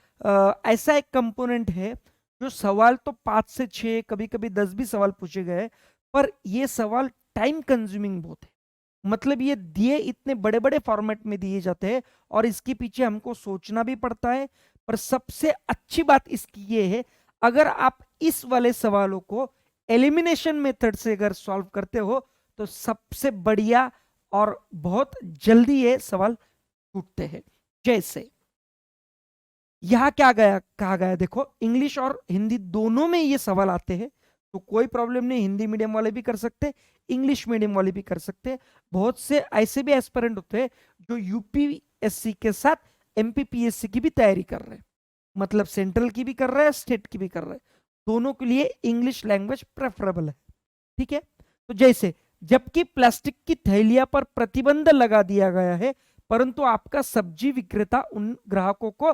ऐसा एक कंपोनेंट है जो सवाल तो 5 से 6 कभी कभी 10 भी सवाल पूछे गए, पर ये सवाल टाइम कंज्यूमिंग बहुत है। मतलब ये दिए इतने बड़े बड़े फॉर्मेट में दिए जाते हैं और इसके पीछे हमको सोचना भी पड़ता है। पर सबसे अच्छी बात इसकी ये है, अगर आप इस वाले सवालों को एलिमिनेशन मेथड से अगर सॉल्व करते हो तो सबसे बढ़िया और बहुत जल्दी ये सवाल टूटते हैं। जैसे यहां क्या गया कहा गया, देखो इंग्लिश और हिंदी दोनों में ये सवाल आते हैं, तो कोई प्रॉब्लम नहीं, हिंदी मीडियम वाले भी कर सकते, इंग्लिश मीडियम वाले भी कर सकते। बहुत से ऐसे भी एस्पिरेंट होते हैं जो यूपीएससी के साथ एमपीपीएससी की भी तैयारी कर रहे हैं, मतलब सेंट्रल की भी कर रहे हैं, स्टेट की भी कर रहे हैं। दोनों के लिए इंग्लिश लैंग्वेज प्रेफरेबल है, ठीक है। तो जैसे, जबकि प्लास्टिक की थैलियां पर प्रतिबंध लगा दिया गया है, परंतु आपका सब्जी विक्रेता उन ग्राहकों को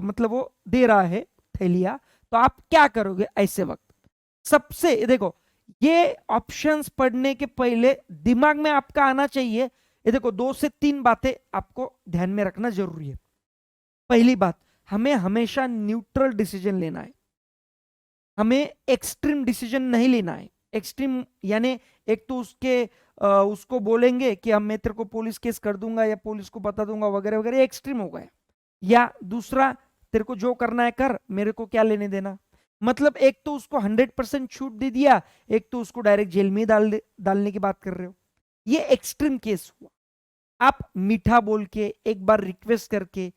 मतलब वो दे रहा है थैलियां, तो आप क्या करोगे ऐसे वक्त? सबसे देखो, ये ऑप्शंस पढ़ने के पहले दिमाग में आपका आना चाहिए, ये देखो 2 से 3 बातें आपको ध्यान में रखना जरूरी है। पहली बात, हमें हमेशा न्यूट्रल डिसीजन लेना है, हमें एक्सट्रीम डिसीजन नहीं लेना है। एक्सट्रीम यानी एक तो उसको बोलेंगे कि हम मैं तेरे को पुलिस केस कर दूंगा या पुलिस को बता दूंगा वगैरह वगैरह, एक्सट्रीम हो गया। या दूसरा, तेरे को जो करना है कर, मेरे को क्या लेने देना। मतलब एक तो उसको 100% छूट दे दिया, एक तो उसको डायरेक्ट जेल में डालने की बात कर रहे हो। ये एक्सट्रीम केस हुआ। आप मीठा बोल के एक बार रिक्वेस्ट करके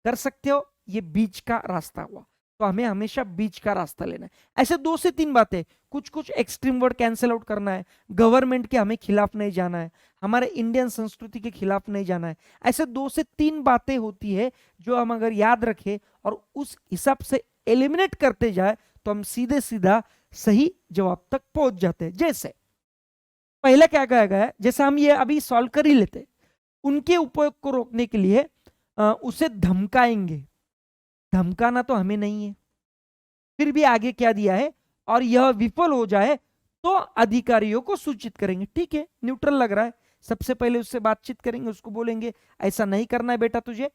कर सकते हो, ये बीच का रास्ता हुआ। तो हमें हमेशा बीच का रास्ता लेना है। ऐसे 2 से 3 बातें, कुछ कुछ एक्सट्रीम वर्ड कैंसिल आउट करना है, गवर्नमेंट के हमें खिलाफ नहीं जाना है, हमारे इंडियन संस्कृति के खिलाफ नहीं जाना है। ऐसे 2 से 3 बातें होती है जो हम अगर याद रखें और उस हिसाब से एलिमिनेट करते जाए तो हम सीधे सीधा सही जवाब तक पहुंच जाते हैं। जैसे पहले क्या कहा गया है, जैसे हम ये अभी सॉल्व कर ही लेते, उनके उपयोग को रोकने के लिए उसे धमकाएंगे। धमकाना तो हमें नहीं है, फिर भी आगे क्या दिया है, और यह विफल हो जाए तो अधिकारियों को सूचित करेंगे। ठीक है, न्यूट्रल लग रहा है। सबसे पहले उससे बातचीत करेंगे, उसको बोलेंगे ऐसा नहीं करना है बेटा तुझे,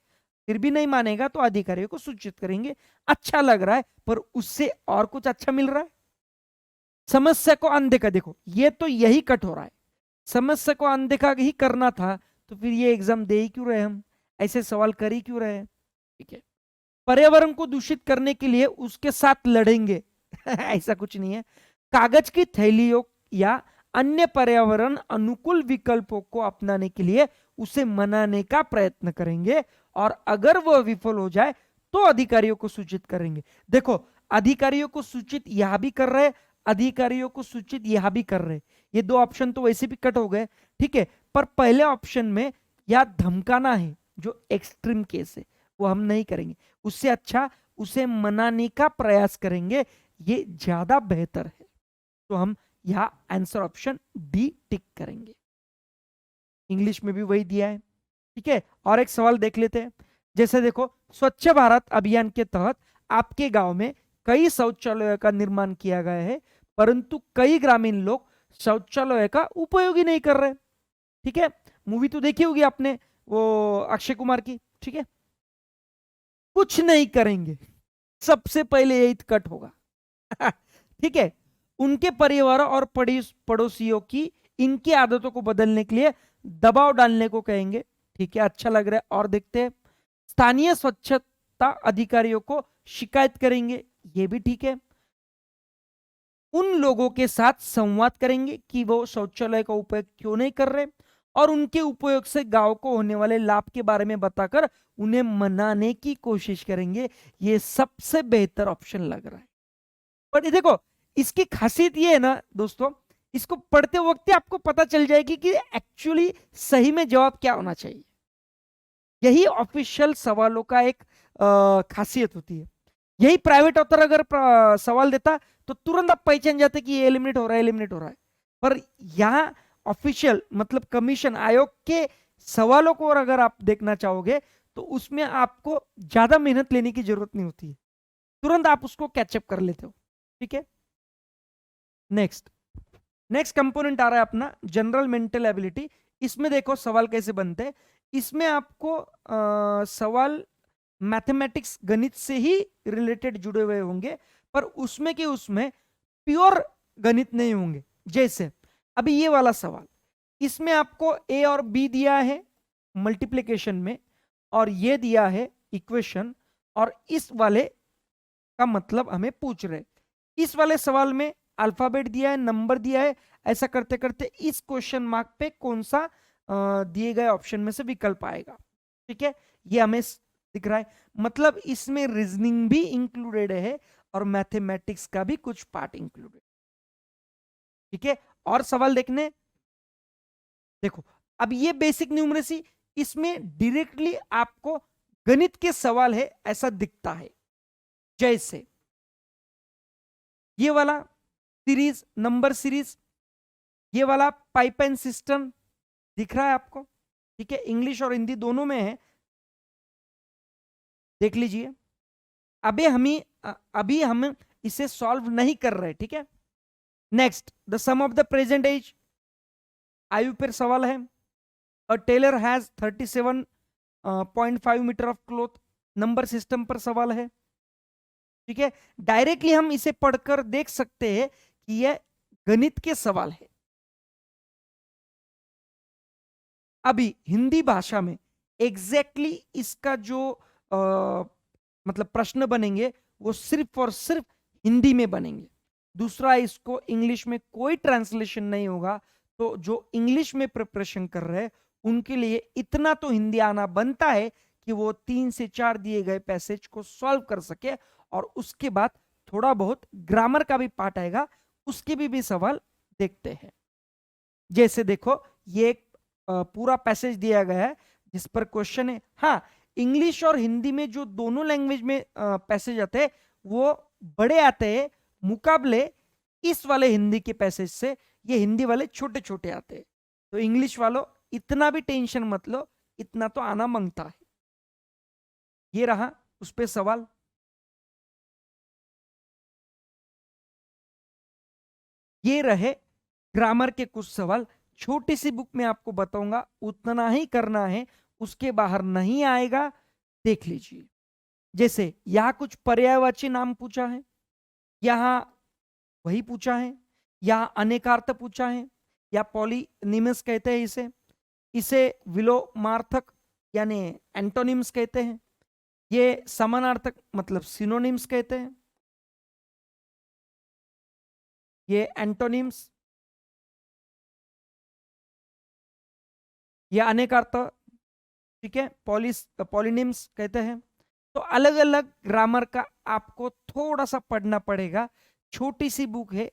फिर भी नहीं मानेगा तो अधिकारियों को सूचित करेंगे। अच्छा लग रहा है, पर उससे और कुछ अच्छा मिल रहा है। समस्या को अनदेखा, देखो ये तो यही कट हो रहा है, समस्या को अनदेखा ही करना था तो फिर ये एग्जाम दे ही क्यों रहे, हम ऐसे सवाल कर ही क्यों रहे हैं। ठीक है, पर्यावरण को दूषित करने के लिए उसके साथ लड़ेंगे ऐसा कुछ नहीं है। कागज की थैलियों या अन्य पर्यावरण अनुकूल विकल्पों को अपनाने के लिए उसे मनाने का प्रयत्न करेंगे, और अगर वह विफल हो जाए तो अधिकारियों को सूचित करेंगे। देखो, अधिकारियों को सूचित यहां भी कर रहे, अधिकारियों को सूचित यहां भी कर रहे, ये 2 ऑप्शन तो वैसे भी कट हो गए। ठीक है, पर पहले ऑप्शन में या धमकाना है जो एक्सट्रीम केस है, वो हम नहीं करेंगे। उससे अच्छा उसे मनाने का प्रयास करेंगे, ये ज्यादा बेहतर है। तो हम यहां आंसर ऑप्शन डी टिक करेंगे। इंग्लिश में भी वही दिया है। ठीक है, और एक सवाल देख लेते हैं। जैसे देखो, स्वच्छ भारत अभियान के तहत आपके गांव में कई शौचालयों का निर्माण किया गया है, परंतु कई ग्रामीण लोग शौचालय का उपयोग ही नहीं कर रहे। ठीक है, मूवी तो देखी होगी आपने, वो अक्षय कुमार की। ठीक है, कुछ नहीं करेंगे, सबसे पहले यही कट होगा ठीक है, उनके परिवार और पड़ोसियों की इनकी आदतों को बदलने के लिए दबाव डालने को कहेंगे। ठीक है, अच्छा लग रहा है। और देखते हैं, स्थानीय स्वच्छता अधिकारियों को शिकायत करेंगे, ये भी ठीक है। उन लोगों के साथ संवाद करेंगे कि वो शौचालय का उपयोग क्यों नहीं कर रहे, और उनके उपयोग से गांव को होने वाले लाभ के बारे में बताकर उन्हें मनाने की कोशिश करेंगे। ये सबसे बेहतर ऑप्शन लग रहा है। पर देखो, इसकी खासियत ये है ना दोस्तों, इसको पढ़ते वक्त ही आपको पता चल जाएगी कि एक्चुअली सही में जवाब क्या होना चाहिए। यही ऑफिशियल सवालों का एक खासियत होती है। यही प्राइवेट ऑथर अगर सवाल देता तो तुरंत आप पहचान जाते कि ये एलिमिनेट हो रहा है, एलिमिनेट हो रहा है। पर यहां ऑफिशियल मतलब कमीशन आयोग के सवालों को अगर आप देखना चाहोगे तो उसमें आपको ज्यादा मेहनत लेने की जरूरत नहीं होती है। तुरंत आप उसको कैचअप कर लेते हो। ठीक है, नेक्स्ट नेक्स्ट कंपोनेंट आ रहा है अपना जनरल मेंटल एबिलिटी। इसमें देखो सवाल कैसे बनते हैं। इसमें आपको सवाल मैथमेटिक्स गणित से ही रिलेटेड जुड़े हुए होंगे, पर उसमें के उसमें प्योर गणित नहीं होंगे। जैसे अभी ये वाला सवाल, इसमें आपको ए और बी दिया है मल्टीप्लिकेशन में, और ये दिया है इक्वेशन, और इस वाले का मतलब हमें पूछ रहे। इस वाले सवाल में अल्फाबेट दिया है, नंबर दिया है। ऐसा करते करते इस क्वेश्चन मार्क पे कौन सा दिए गए ऑप्शन में से विकल्प आएगा। ठीक है, ये हमें दिख रहा है। मतलब इसमें रीजनिंग भी इंक्लूडेड है और मैथमेटिक्स का भी कुछ पार्ट इंक्लूडेड। ठीक है, और सवाल देखने देखो। अब ये बेसिक न्यूमरेसी, इसमें डायरेक्टली आपको गणित के सवाल है ऐसा दिखता है। जैसे ये वाला सीरीज, नंबर सीरीज, ये वाला पाइपलाइन सिस्टम दिख रहा है आपको। ठीक है, इंग्लिश और हिंदी दोनों में है, देख लीजिए। अभी हम इसे सॉल्व नहीं कर रहे। ठीक है, next, the sum of the present age, आयु पर सवाल है। A tailor has 37.5 metre of cloth, number system पर सवाल है। ठीक है, डायरेक्टली हम इसे पढ़कर देख सकते हैं कि यह गणित के सवाल है। अभी हिंदी भाषा में एग्जैक्टली इसका जो मतलब प्रश्न बनेंगे वो सिर्फ और सिर्फ हिंदी में बनेंगे। दूसरा, इसको इंग्लिश में कोई ट्रांसलेशन नहीं होगा। तो जो इंग्लिश में प्रिपरेशन कर रहे हैं उनके लिए इतना तो हिंदी आना बनता है कि वो 3 से 4 दिए गए पैसेज को सॉल्व कर सके, और उसके बाद थोड़ा बहुत ग्रामर का भी पार्ट आएगा, उसके भी सवाल देखते हैं। जैसे देखो, ये एक पूरा पैसेज दिया गया है जिस पर क्वेश्चन है। हाँ, इंग्लिश और हिंदी में जो दोनों लैंग्वेज में पैसेज आते हैं वो बड़े आते हैं मुकाबले इस वाले हिंदी के पैसेज से। ये हिंदी वाले छोटे छोटे आते हैं। तो इंग्लिश वालों इतना भी टेंशन मत लो, इतना तो आना मांगता है। ये रहा उस पे सवाल। ये रहे ग्रामर के कुछ सवाल। छोटी सी बुक में आपको बताऊंगा, उतना ही करना है, उसके बाहर नहीं आएगा। देख लीजिए, जैसे यहां कुछ पर्यायवाची नाम पूछा है, यहां वही पूछा है, यहां अनेकार्थ पूछा है, या पॉलीनिमस कहते हैं इसे, इसे विलोमार्थक यानी एंटोनिम्स कहते हैं, ये समानार्थक मतलब सिनोनिम्स कहते हैं, ये एंटोनिम्स, ये अनेकार्थ। ठीक है, पॉलिनिम्स कहते हैं। तो अलग अलग ग्रामर का आपको थोड़ा सा पढ़ना पड़ेगा। छोटी सी बुक है,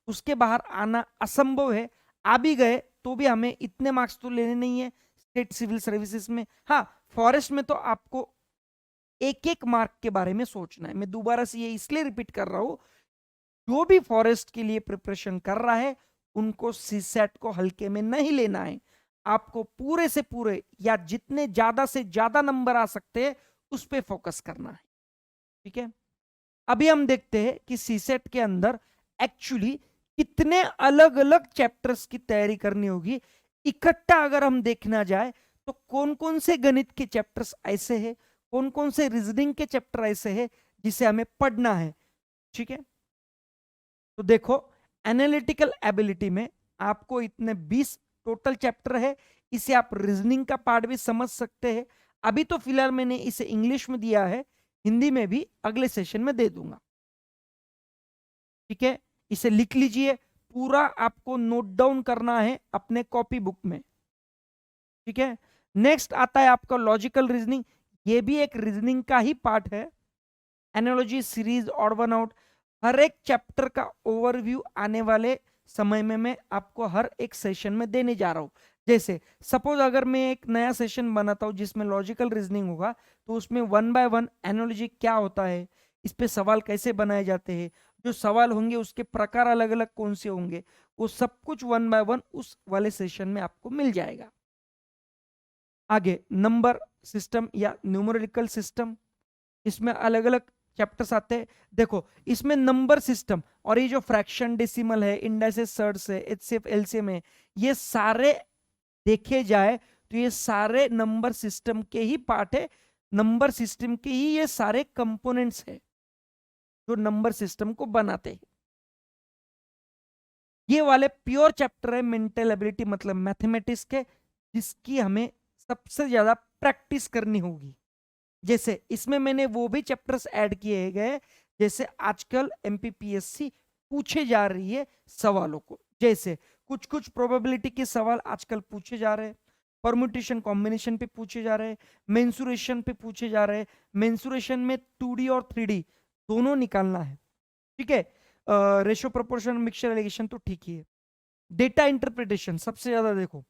उसके बाहर आना असंभव है। आ भी गए तो भी हमें इतने मार्क्स तो लेने नहीं है स्टेट सिविल सर्विसेज में। हाँ, फॉरेस्ट में तो आपको एक एक मार्क के बारे में सोचना है। मैं दोबारा से ये इसलिए रिपीट कर रहा हूं, जो भी फॉरेस्ट के लिए प्रिपरेशन कर रहा है उनको सीसेट को हल्के में नहीं लेना है। आपको पूरे से पूरे या जितने ज्यादा से ज्यादा नंबर आ सकते हैं उस पर फोकस करना है। ठीक है, अभी हम देखते हैं कि सीसेट के अंदर एक्चुअली कितने अलग अलग चैप्टर्स की तैयारी करनी होगी। इकट्ठा अगर हम देखना जाए तो कौन कौन से गणित के चैप्टर्स ऐसे हैं, कौन कौन से रीजनिंग के चैप्टर ऐसे हैं जिसे हमें पढ़ना है। ठीक है, तो देखो, एनालिटिकल एबिलिटी में आपको इतने 20 टोटल चैप्टर है। इसे आप रीजनिंग का पार्ट भी समझ सकते हैं। अभी तो फिलहाल मैंने इसे इंग्लिश में दिया है, हिंदी में भी अगले सेशन में दे दूंगा। ठीक है, इसे लिख लीजिए, पूरा आपको नोट डाउन करना है अपने कॉपी बुक में। ठीक है, नेक्स्ट आता है आपका लॉजिकल रीजनिंग। ये भी एक रीजनिंग का ही पार्ट है। Analogy, series, odd one out, हर एक चैप्टर का ओवरव्यू आने वाले समय में मैं आपको हर एक सेशन में देने जा रहा हूं। जैसे सपोज अगर मैं एक नया सेशन बनाता हूं जिसमें लॉजिकल रीजनिंग होगा, तो उसमें 1 बाय 1 एनालॉजी क्या होता है, इस पे सवाल कैसे बनाए जाते हैं, जो सवाल होंगे उसके प्रकार अलग अलग कौन से होंगे, वो सब कुछ 1 बाय 1 उस वाले सेशन में आपको मिल जाएगा। आगे नंबर सिस्टम या न्यूमेरिकल सिस्टम, इसमें अलग अलग चैप्टर्स आते हैं। देखो इसमें नंबर सिस्टम और ये जो फ्रैक्शन, डेसिमल है, इंडाइसेस, सर्ट्स है, एचसीएफ, एलसीएम है, ये सारे देखे जाए तो ये सारे नंबर सिस्टम के ही पार्ट है, नंबर सिस्टम के ही ये सारे कंपोनेंट्स है जो नंबर सिस्टम को बनाते हैं। ये वाले प्योर चैप्टर है मेंटल एबिलिटी मतलब मैथमेटिक्स के, जिसकी हमें सबसे ज्यादा प्रैक्टिस करनी होगी। जैसे इसमें मैंने वो भी चैप्टर्स ऐड किए गए जैसे आजकल एमपीपीएससी पूछे जा रही है सवालों को, जैसे कुछ कुछ प्रोबेबिलिटी के सवाल आजकल पूछे जा रहे हैं, परम्यूटेशन कॉम्बिनेशन पे पूछे जा रहे हैं, मेंसुरेशन पे पूछे जा रहे हैं। मेंसुरेशन में 2D और 3D दोनों निकालना है, ठीक है। रेशो प्रोपोर्शन मिक्सचर एलिगेशन तो ठीक ही है। डेटा इंटरप्रिटेशन सबसे ज्यादा देखो,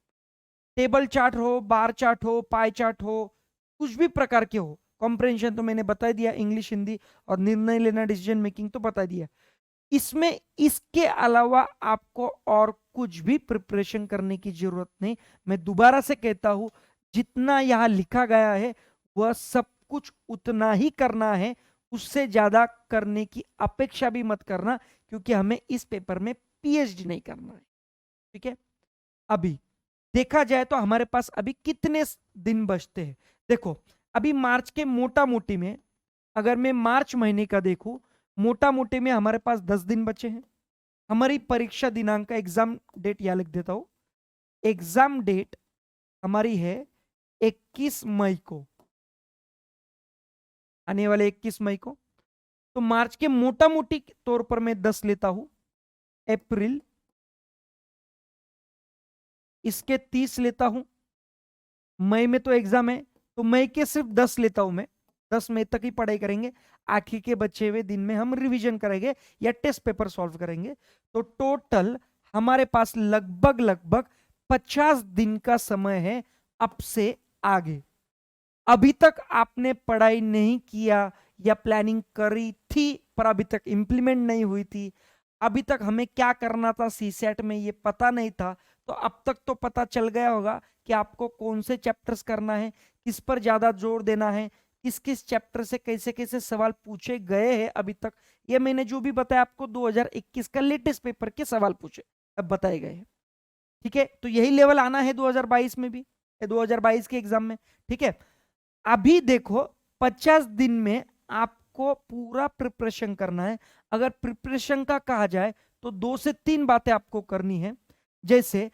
टेबल चार्ट हो, बार चार्ट हो, पाई चार्ट हो, कुछ भी प्रकार के हो। कॉम्प्रेंशन तो मैंने बता दिया, इंग्लिश, हिंदी, और निर्णय लेना, डिसीजन मेकिंग तो बता दिया। इसमें इसके अलावा आपको और कुछ भी प्रिपरेशन करने की जरूरत नहीं। मैं दोबारा से कहता हूं, जितना यहां लिखा गया है वह सब कुछ उतना ही करना है, उससे ज्यादा करने की अपेक्षा भी मत करना, क्योंकि हमें इस पेपर में पीएचडी नहीं करना है, ठीक है। अभी देखा जाए तो हमारे पास अभी कितने दिन बचते हैं। देखो अभी मार्च के मोटा मोटी में, अगर मैं मार्च महीने का देखूं, मोटा मोटी में हमारे पास 10 दिन बचे हैं। हमारी परीक्षा दिनांक का एग्जाम डेट यहां लिख देता हूं। एग्जाम डेट हमारी है 21 मई को, आने वाले 21 मई को। तो मार्च के मोटा मोटी तौर पर मैं 10 लेता हूं, अप्रैल इसके 30 लेता हूं, मई में तो एग्जाम है तो मई के सिर्फ 10 लेता हूं मैं, 10 मई तक ही पढ़ाई करेंगे। आखिर के बचे हुए दिन में हम रिवीजन करेंगे या टेस्ट पेपर सॉल्व करेंगे। तो टोटल हमारे पास लगभग लगभग 50 दिन का समय है अब से आगे। अभी तक आपने पढ़ाई नहीं किया या प्लानिंग करी थी पर अभी तक इंप्लीमेंट नहीं हुई थी, अभी तक हमें क्या करना था सीसेट में ये पता नहीं था, तो अब तक तो पता चल गया होगा कि आपको कौन से चैप्टर्स करना है, किस पर ज्यादा जोर देना है, किस किस चैप्टर से कैसे कैसे सवाल पूछे गए हैं अभी तक। ये मैंने जो भी बताया आपको 2021 का लेटेस्ट पेपर के सवाल पूछे अब बताए गए हैं, ठीक है। तो यही लेवल आना है 2022 में भी, 2022 के एग्जाम में, ठीक है। अभी देखो 50 दिन में आपको पूरा प्रिपरेशन करना है। अगर प्रिपरेशन का कहा जाए तो 2 से 3 बातें आपको करनी है। जैसे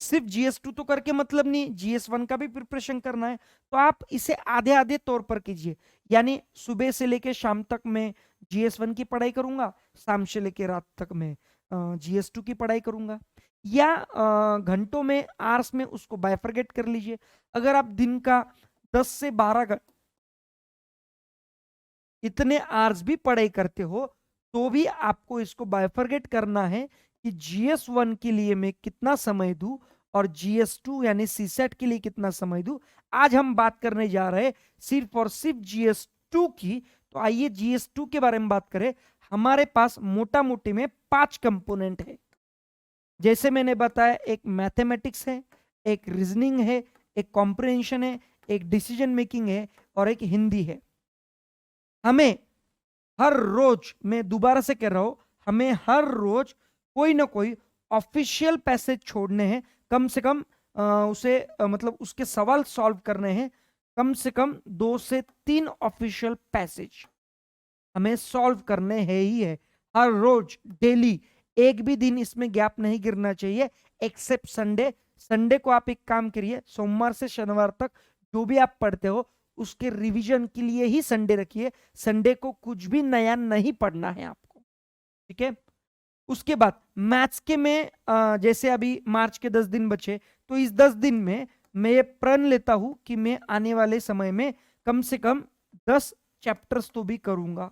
सिर्फ GS2 तो करके मतलब नहीं, GS1 का भी प्रिपरेशन करना है। तो आप इसे आधे आधे तौर पर कीजिए, यानी सुबह से लेके शाम तक मैं GS1 की पढ़ाई करूंगा, शाम से लेके रात तक मैं GS2 की पढ़ाई करूंगा, या घंटों में, आवर्स में उसको बाइफरगेट कर लीजिए। अगर आप दिन का 10 से 12 घंटे इतने आवर्स भी पढ़ाई करते हो तो भी आपको इसको बाइफरगेट करना है कि GS1 के लिए मैं कितना समय दूं और GS2 यानी सीसेट के लिए कितना समय दूं। आज हम बात करने जा रहे हैं सिर्फ और सिर्फ GS2 की। तो आइए GS2 के बारे में बात करें। हमारे पास मोटा मोटी में 5 कंपोनेंट है। जैसे मैंने बताया, एक मैथमेटिक्स है, एक रीजनिंग है, एक कॉम्प्रिहेंशन है, एक डिसीजन मेकिंग है और एक हिंदी है। हमें हर रोज, मैं दोबारा से कह रहा हूं, हमें हर रोज कोई ना कोई ऑफिशियल पैसेज छोड़ने हैं, कम से कम मतलब उसके सवाल सॉल्व करने हैं। कम से कम 2 से 3 ऑफिशियल पैसेज हमें सॉल्व करने हैं ही है, हर रोज, डेली। एक भी दिन इसमें गैप नहीं गिरना चाहिए एक्सेप्ट संडे। संडे को आप एक काम करिए, सोमवार से शनिवार तक जो भी आप पढ़ते हो उसके रिवीजन के लिए ही संडे रखिए। संडे को कुछ भी नया नहीं पढ़ना है आपको, ठीक है। उसके बाद मैथ्स के में जैसे अभी मार्च के 10 दिन बचे, तो इस 10 दिन में मैं ये प्रण लेता हूं कि मैं आने वाले समय में कम से कम 10 चैप्टर्स तो भी करूंगा,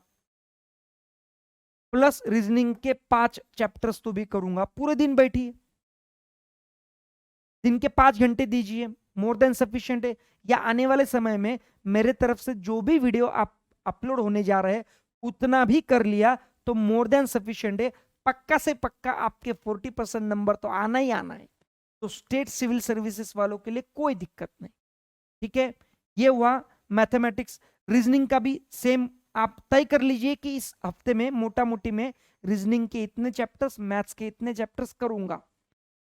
प्लस रीजनिंग के 5 चैप्टर्स तो भी करूंगा। पूरे दिन बैठिए, दिन के 5 घंटे दीजिए, मोर देन सफिशिएंट है। या आने वाले समय में मेरे तरफ से जो भी वीडियो आप अपलोड होने जा रहे हैं उतना भी कर लिया तो मोर देन सफिशिएंट है। पक्का से पक्का आपके 40% नंबर तो आना ही आना है। तो स्टेट सिविल सर्विसेज वालों के लिए कोई दिक्कत नहीं, ठीक है। ये हुआ मैथमेटिक्स। रीजनिंग का भी सेम आप तय कर लीजिए कि इस हफ्ते में मोटा मोटी में रीजनिंग के इतने चैप्टर्स, मैथ्स के इतने चैप्टर्स करूंगा।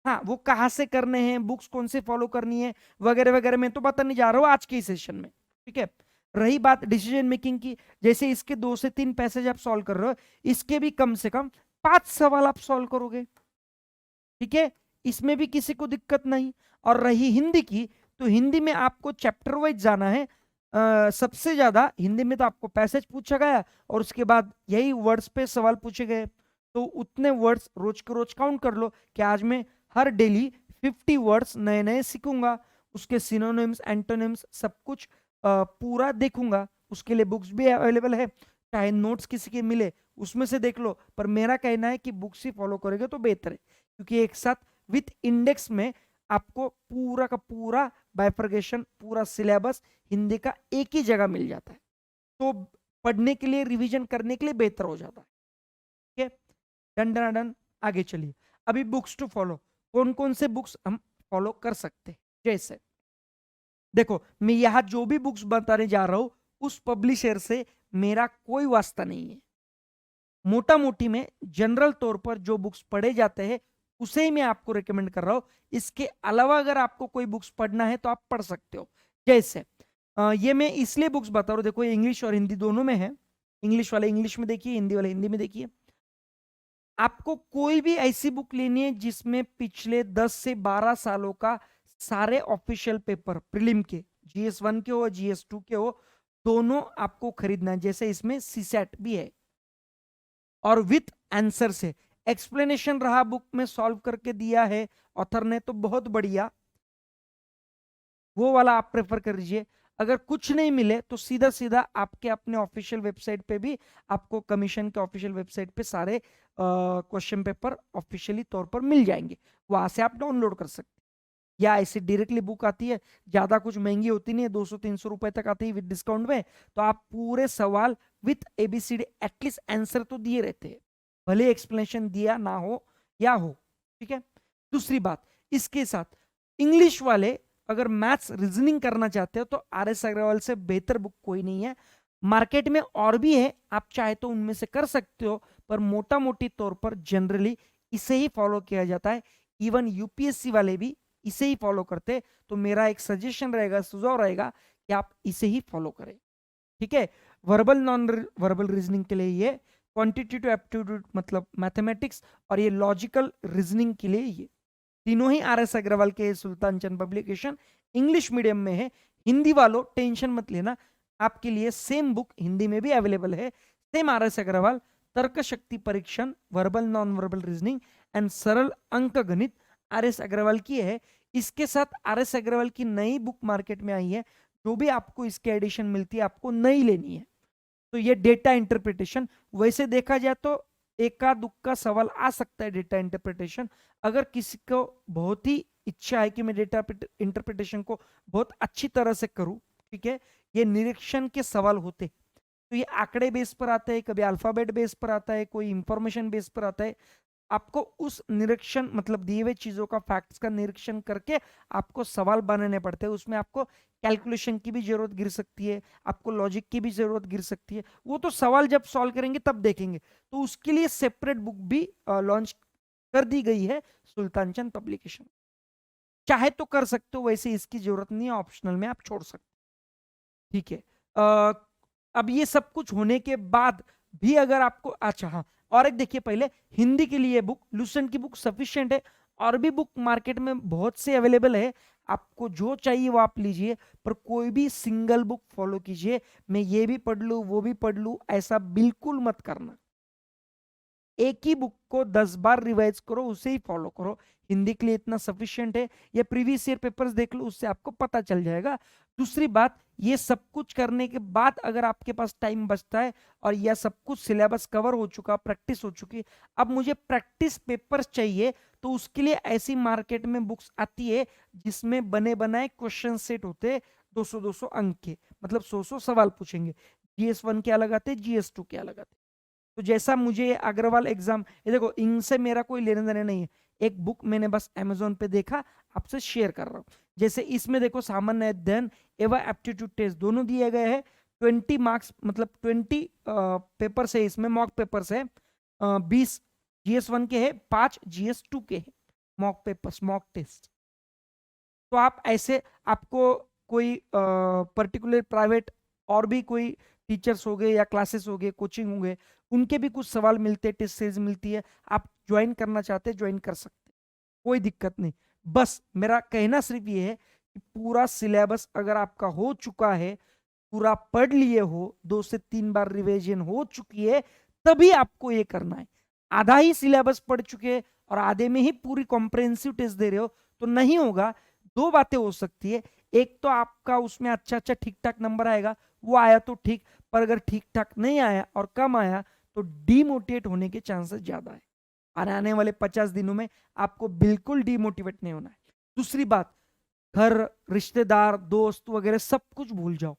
हाँ, वो कहाँ से करने हैं, बुक्स कौन से फॉलो करनी है वगैरह वगैरह में तो बताने जा रहा हूँ आज के सेशन में। ठीक है, रही बात डिसीजन मेकिंग की, जैसे इसके 2 से 3 पैसेज आप सॉल्व कर रहे हो, इसके भी कम से कम 5 सवाल आप सॉल्व करोगे। ठीक है, इसमें भी किसी को दिक्कत नहीं। और रही हिंदी की, तो हिंदी में आपको चैप्टर वाइज जाना है। सबसे ज्यादा हिंदी में तो आपको पैसेज पूछा गया और उसके बाद यही वर्ड्स पे सवाल पूछे गए, तो उतने वर्ड्स रोज के रोज काउंट कर लो कि आज मैं हर डेली 50 वर्ड्स नए नए सीखूंगा, उसके सिनोनिम्स एंटोनिम्स सब कुछ पूरा देखूंगा। उसके लिए बुक्स भी अवेलेबल है, चाहे नोट्स किसी के मिले उसमें से देख लो, पर मेरा कहना है कि बुक्स ही फॉलो करोगे तो बेहतर है, क्योंकि एक साथ विथ इंडेक्स में आपको पूरा का पूरा बाइफर्गेशन, पूरा सिलेबस हिंदी का एक ही जगह मिल जाता है, तो पढ़ने के लिए, रिवीजन करने के लिए बेहतर हो जाता है। ठीक है, डन डन डन। आगे चलिए, अभी बुक्स टू फॉलो, कौन कौन से बुक्स हम फॉलो कर सकते हैं। जैसे देखो, मैं यहां जो भी बुक्स बताने जा रहा हूं उस पब्लिशर से मेरा कोई वास्ता नहीं है। मोटा मोटी में जनरल तौर पर जो बुक्स पढ़े जाते हैं उसे ही मैं आपको रिकमेंड कर रहा हूं। इसके अलावा अगर आपको कोई बुक्स पढ़ना है तो आप पढ़ सकते हो। जैसे ये मैं इसलिए बुक्स बता रहा हूं, देखो ये इंग्लिश और हिंदी दोनों में है। इंग्लिश वाले इंग्लिश में देखिए, हिंदी वाले हिंदी में देखिए। आपको कोई भी ऐसी बुक लेनी है जिसमें पिछले 10 से 12 सालों का सारे ऑफिशियल पेपर प्रीलिम के, GS1 के हो GS2 के हो, दोनों आपको खरीदना है। जैसे इसमें सीसेट भी है और विथ आंसर से एक्सप्लेनेशन रहा, बुक में सॉल्व करके दिया है ऑथर ने, तो बहुत बढ़िया, वो वाला आप प्रेफर कर लीजिए। अगर कुछ नहीं मिले तो सीधा सीधा आपके अपने ऑफिशियल वेबसाइट पे भी आपको कमीशन के ऑफिशियल वेबसाइट पे सारे क्वेश्चन पेपर ऑफिशियली तौर पर मिल जाएंगे, वहां से आप डाउनलोड कर सकते हैं। या ऐसी डायरेक्टली बुक आती है, ज्यादा कुछ महंगी होती नहीं है, 200-300 रुपए तक आती है विद डिस्काउंट में, तो आप पूरे सवाल विथ ABCD एटलीस्ट आंसर तो दिए रहते हैं, भले एक्सप्लेनेशन दिया ना हो या हो। ठीक है, दूसरी बात, इसके साथ इंग्लिश वाले अगर मैथ्स रीजनिंग करना चाहते हो तो RS अग्रवाल से बेहतर बुक कोई नहीं है। मार्केट में और भी है, आप चाहे तो उनमें से कर सकते हो, पर मोटा मोटी तौर पर जनरली इसे ही फॉलो किया जाता है। इवन UPSC वाले भी इसे ही फॉलो करते, तो मेरा एक सजेशन रहेगा, सुझाव रहेगा कि आप इसे ही फॉलो करें। ठीक है, वर्बल नॉन वर्बल रीजनिंग के लिए ये, क्वांटिटेटिव एप्टीट्यूड मतलब मैथमेटिक्स, और ये लॉजिकल रीजनिंग के लिए ये तीनों ही RS अग्रवाल के सुल्तान चंद पब्लिकेशन इंग्लिश मीडियम में है। हिंदी वालों टेंशन मत लेना, आपके लिए सेम बुक हिंदी में भी अवेलेबल है, सेम RS अग्रवाल, तर्क शक्ति परीक्षण, verbal non verbal reasoning and सरल अंक गणित RS अग्रवाल की है। इसके साथ RS अग्रवाल की नई बुक मार्केट में आई है, जो भी आपको इसके एडिशन मिलती है आपको नई लेनी है। तो ये डेटा इंटरप्रिटेशन, वैसे देखा जाए तो एका दुक्का सवाल आ सकता है डेटा इंटरप्रिटेशन, अगर किसी को बहुत ही इच्छा है कि मैं डेटा इंटरप्रिटेशन को बहुत अच्छी तरह से करूं। ठीक है, ये निरीक्षण के सवाल होते, तो ये आंकड़े बेस पर आता है, कभी अल्फाबेट बेस पर आता है, कोई इंफॉर्मेशन बेस पर आता है। आपको उस निरीक्षण मतलब दिए हुए चीजों का, फैक्ट्स का निरीक्षण करके आपको सवाल बनाने पड़ते हैं। उसमें आपको कैलकुलेशन की भी जरूरत गिर सकती है, आपको लॉजिक की भी जरूरत गिर सकती है, वो तो सवाल जब सॉल्व करेंगे तब देखेंगे। तो उसके लिए सेपरेट बुक भी लॉन्च कर दी गई है सुल्तान चंद पब्लिकेशन। चाहे तो कर सकते हो, वैसे इसकी जरूरत नहीं है, ऑप्शनल में आप छोड़ सकते। ठीक है, अब ये सब कुछ होने के बाद भी अगर आपको, अच्छा हाँ, और एक देखिए, पहले हिंदी के लिए बुक लुसेंट की बुक सफिशिएंट है, और भी बुक मार्केट में बहुत से अवेलेबल है, आपको जो चाहिए वो आप लीजिए, पर कोई भी सिंगल बुक फॉलो कीजिए। मैं ये भी पढ़ लूँ वो भी पढ़ लूँ ऐसा बिल्कुल मत करना। एक ही बुक को 10 बार रिवाइज करो, उसे ही फॉलो करो। हिंदी के लिए इतना सफिशिएंट है, ये प्रीवियस ईयर पेपर्स देख लो, उससे आपको पता चल जाएगा। दूसरी बात, ये सब कुछ करने के बाद अगर आपके पास टाइम बचता है और यह सब कुछ सिलेबस कवर हो चुका, प्रैक्टिस हो चुकी, अब मुझे प्रैक्टिस पेपर्स चाहिए, तो उसके लिए ऐसी मार्केट में बुक्स आती है जिसमें बने बनाए क्वेश्चन सेट होते 200-200 अंक के, मतलब 100-100 सवाल पूछेंगे। GS1 के अलग आते, GS2 के अलग आते। तो जैसा मुझे अग्रवाल एग्जाम, ये देखो इनसे मेरा कोई लेने देने नहीं है, एक बुक मैंने बस अमेजोन पे देखा, आपसे शेयर कर रहा हूँ। जैसे इसमें देखो सामान्य अध्ययन एवं एप्टीट्यूड टेस्ट दोनों दिए गए हैं, 20 मार्क्स मतलब 20 पेपर्स है, इसमें मॉक पेपर्स है, 20 GS1 के है, 5 GS2 के है मॉक पेपर्स, मॉक टेस्ट। तो आप ऐसे, आपको कोई पर्टिकुलर प्राइवेट और भी कोई टीचर्स हो गए या क्लासेस हो गए, कोचिंग हो गए, उनके भी कुछ सवाल मिलते हैं, टेस्ट सीरीज मिलती है, आप ज्वाइन करना चाहते हैं ज्वाइन कर सकते हैं, कोई दिक्कत नहीं। बस मेरा कहना सिर्फ ये है कि पूरा सिलेबस अगर आपका हो चुका है, पूरा पढ़ लिए हो, 2 से 3 बार रिवीजन हो चुकी है, तभी आपको ये करना है। आधा ही सिलेबस पढ़ चुके हैं और आधे में ही पूरी कॉम्प्रिहेंसिव टेस्ट दे रहे हो तो नहीं होगा। दो बातें हो सकती है, एक तो आपका उसमें अच्छा अच्छा ठीक ठाक नंबर आएगा, वो आया तो ठीक, पर अगर ठीक ठाक नहीं आया और कम आया तो डीमोटिवेट होने के चांसेस ज्यादा है। और आने वाले 50 दिनों में आपको बिल्कुल डीमोटिवेट नहीं होना है। दूसरी बात, घर, रिश्तेदार, दोस्त वगैरह सब कुछ भूल जाओ।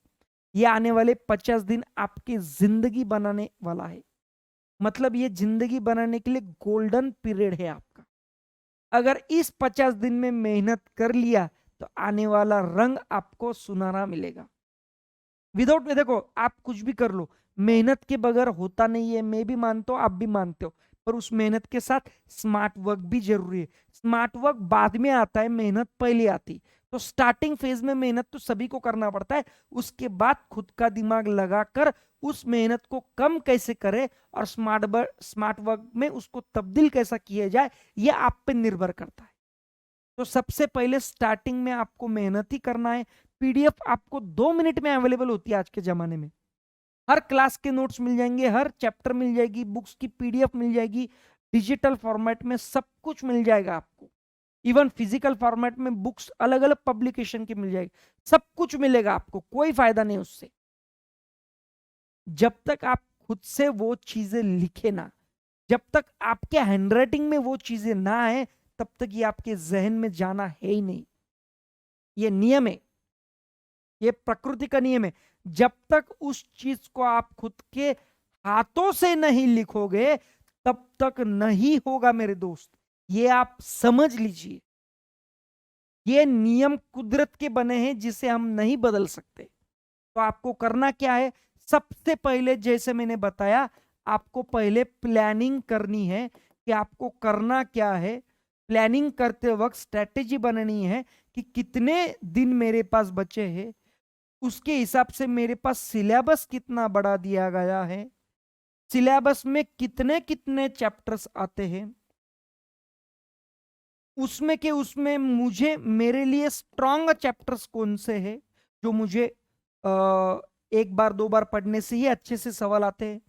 ये आने वाले 50 दिन आपकी जिंदगी बनाने वाला है, मतलब ये जिंदगी बनाने के लिए गोल्डन पीरियड है आपका। अगर इस 50 दिन में मेहनत कर लिया तो आने वाला रंग आपको सुनहरा मिलेगा। विदाउट, देखो आप कुछ भी कर लो, मेहनत के बगैर होता नहीं है, मैं भी मानता हूं, आप भी मानते हो, पर उस मेहनत के साथ स्मार्ट वर्क भी जरूरी है। स्मार्ट वर्क बाद में आता है, मेहनत पहले आती। तो स्टार्टिंग फेज में मेहनत तो सभी को करना पड़ता है, उसके बाद खुद का दिमाग लगाकर उस मेहनत को कम कैसे करे और स्मार्ट वर्क में उसको तब्दील कैसा किया जाए, यह आप पे निर्भर करता है। तो सबसे पहले स्टार्टिंग में आपको मेहनत ही करना है। पीडीएफ आपको 2 मिनट में अवेलेबल होती है आज के जमाने में। हर क्लास के नोट्स मिल जाएंगे, हर चैप्टर मिल जाएगी, बुक्स की पीडीएफ मिल जाएगी, डिजिटल फॉर्मेट में सब कुछ मिल जाएगा आपको। इवन फिजिकल फॉर्मेट में बुक्स अलग अलग पब्लिकेशन की मिल जाएगी, सब कुछ मिलेगा आपको, कोई फायदा नहीं उससे जब तक आप खुद से वो चीजें लिखे ना, जब तक आपके हैंडराइटिंग में वो चीजें ना आए, तब तक ये आपके जहन में जाना है ही नहीं। ये नियम है, ये प्रकृति का नियम है। जब तक उस चीज को आप खुद के हाथों से नहीं लिखोगे तब तक नहीं होगा मेरे दोस्त, ये आप समझ लीजिए। ये नियम कुदरत के बने हैं जिसे हम नहीं बदल सकते। तो आपको करना क्या है, सबसे पहले जैसे मैंने बताया, आपको पहले प्लानिंग करनी है कि आपको करना क्या है। प्लानिंग करते वक्त स्ट्रेटेजी बननी है कि कितने दिन मेरे पास बचे हैं, उसके हिसाब से मेरे पास सिलेबस कितना बढ़ा दिया गया है, सिलेबस में कितने कितने चैप्टर्स आते हैं, उसमें मुझे मेरे लिए स्ट्रॉन्ग चैप्टर्स कौन से हैं जो मुझे एक बार दो बार पढ़ने से ही अच्छे से सवाल आते हैं,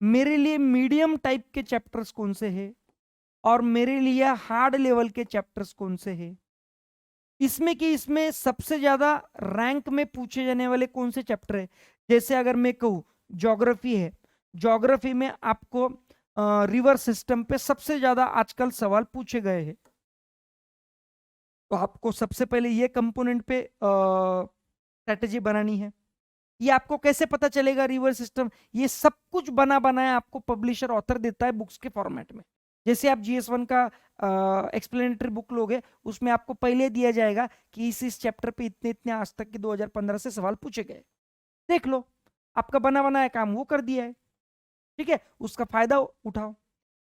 मेरे लिए मीडियम टाइप के चैप्टर्स कौन से हैं और मेरे लिए हार्ड लेवल के चैप्टर्स कौन से हैं। इसमें सबसे ज्यादा रैंक में पूछे जाने वाले कौन से चैप्टर है। जैसे अगर मैं कहूँ ज्योग्राफी है, ज्योग्राफी में आपको रिवर सिस्टम पे सबसे ज्यादा आजकल सवाल पूछे गए हैं। तो आपको सबसे पहले ये कंपोनेंट पे स्ट्रेटेजी बनानी है। ये आपको कैसे पता चलेगा रिवर सिस्टम, ये सब कुछ बना बनाया आपको पब्लिशर ऑथर देता है बुक्स के फॉर्मेट में। जैसे आप GS1 का एक्सप्लेनेटरी बुक लोगे, उसमें आपको पहले दिया जाएगा कि इस चैप्टर पे इतने इतने आज तक के 2015 से सवाल पूछे गए, देख लो, आपका बना बनाया काम वो कर दिया है। ठीक है, उसका फायदा उठाओ।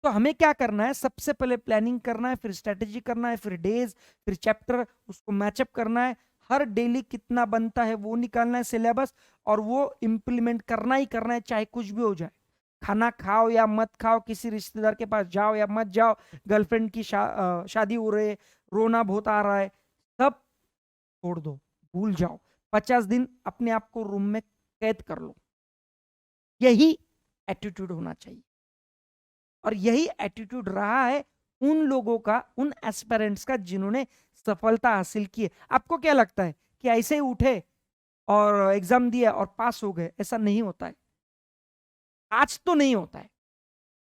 तो हमें क्या करना है, सबसे पहले प्लानिंग करना है, फिर स्ट्रेटेजी करना है, फिर डेज, फिर चैप्टर, उसको मैचअप करना है, हर डेली कितना बनता है वो निकालना है सिलेबस, और वो इंप्लीमेंट करना ही करना है, चाहे कुछ भी हो जाए। खाना खाओ या मत खाओ, किसी रिश्तेदार के पास जाओ या मत जाओ, गर्लफ्रेंड की शादी हो रही है, रोना बहुत आ रहा है, सब छोड़ दो, भूल जाओ। 50 दिन अपने आप को रूम में कैद कर लो, यही एटीट्यूड होना चाहिए। और यही एटीट्यूड रहा है उन लोगों का, उन एस्पिरेंट्स का जिन्होंने सफलता हासिल की है। आपको क्या लगता है कि ऐसे ही उठे और एग्जाम दिया और पास हो गए? ऐसा नहीं होता है, आज तो नहीं होता है।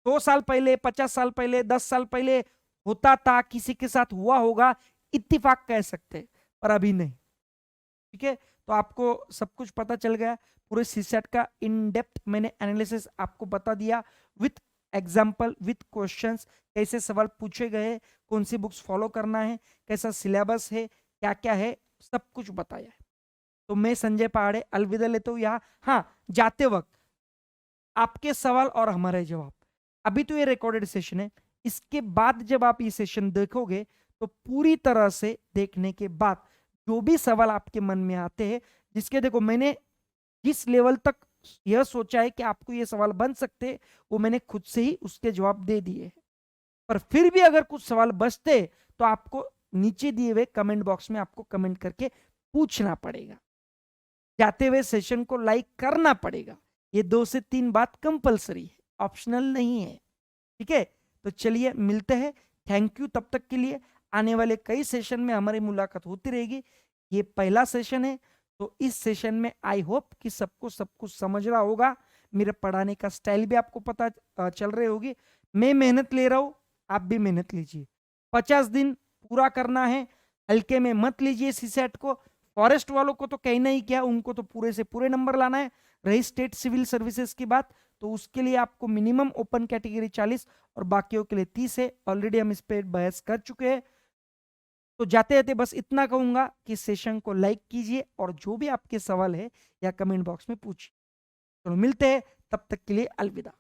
2 साल पहले, 50 साल पहले, 10 साल पहले होता था, किसी के साथ हुआ होगा, इत्तेफाक कह सकते, पर अभी नहीं। ठीक है, तो आपको सब कुछ पता चल गया, पूरे सीसेट का इन डेप्थ मैंने एनालिसिस आपको बता दिया, विथ एग्जाम्पल, विथ क्वेश्चंस, कैसे सवाल पूछे गए, कौन सी बुक्स फॉलो करना है, कैसा सिलेबस है, क्या क्या है, सब कुछ बताया है। तो मैं संजय पहाड़े अलविदा लेता हूँ यहाँ। हाँ, जाते वक्त आपके सवाल और हमारे जवाब, अभी तो ये रिकॉर्डेड सेशन है, इसके बाद जब आप ये सेशन देखोगे तो पूरी तरह से देखने के बाद जो भी सवाल आपके मन में आते हैं, जिसके देखो मैंने जिस लेवल तक यह सोचा है कि आपको ये सवाल बन सकते हैं, वो मैंने खुद से ही उसके जवाब दे दिए। पर फिर भी अगर कुछ सवाल बचते तो आपको नीचे दिए हुए कमेंट बॉक्स में आपको कमेंट करके पूछना पड़ेगा, जाते हुए सेशन को लाइक करना पड़ेगा। ये 2 से 3 बात कंपलसरी है, ऑप्शनल नहीं है। ठीक है, तो चलिए मिलते हैं। थैंक यू तब तक के लिए। आने वाले कई सेशन में हमारी मुलाकात होती रहेगी। ये पहला सेशन है, तो इस सेशन में आई होप कि सबको सब कुछ समझ रहा होगा। मेरे पढ़ाने का स्टाइल भी आपको पता चल रही होगी। मैं मेहनत ले रहा हूं, आप भी मेहनत लीजिए। 50 दिन पूरा करना है, हल्के में मत लीजिए सीसेट को। फॉरेस्ट वालों को तो कहना ही क्या, उनको तो पूरे से पूरे नंबर लाना है। रही स्टेट सिविल सर्विसेज की बात, तो उसके लिए आपको मिनिमम ओपन कैटेगरी 40 और बाकियों के लिए 30 है। ऑलरेडी हम इस पर बहस कर चुके हैं। तो जाते जाते बस इतना कहूंगा कि सेशन को लाइक कीजिए और जो भी आपके सवाल है या कमेंट बॉक्स में पूछिए। तो मिलते हैं, तब तक के लिए अलविदा।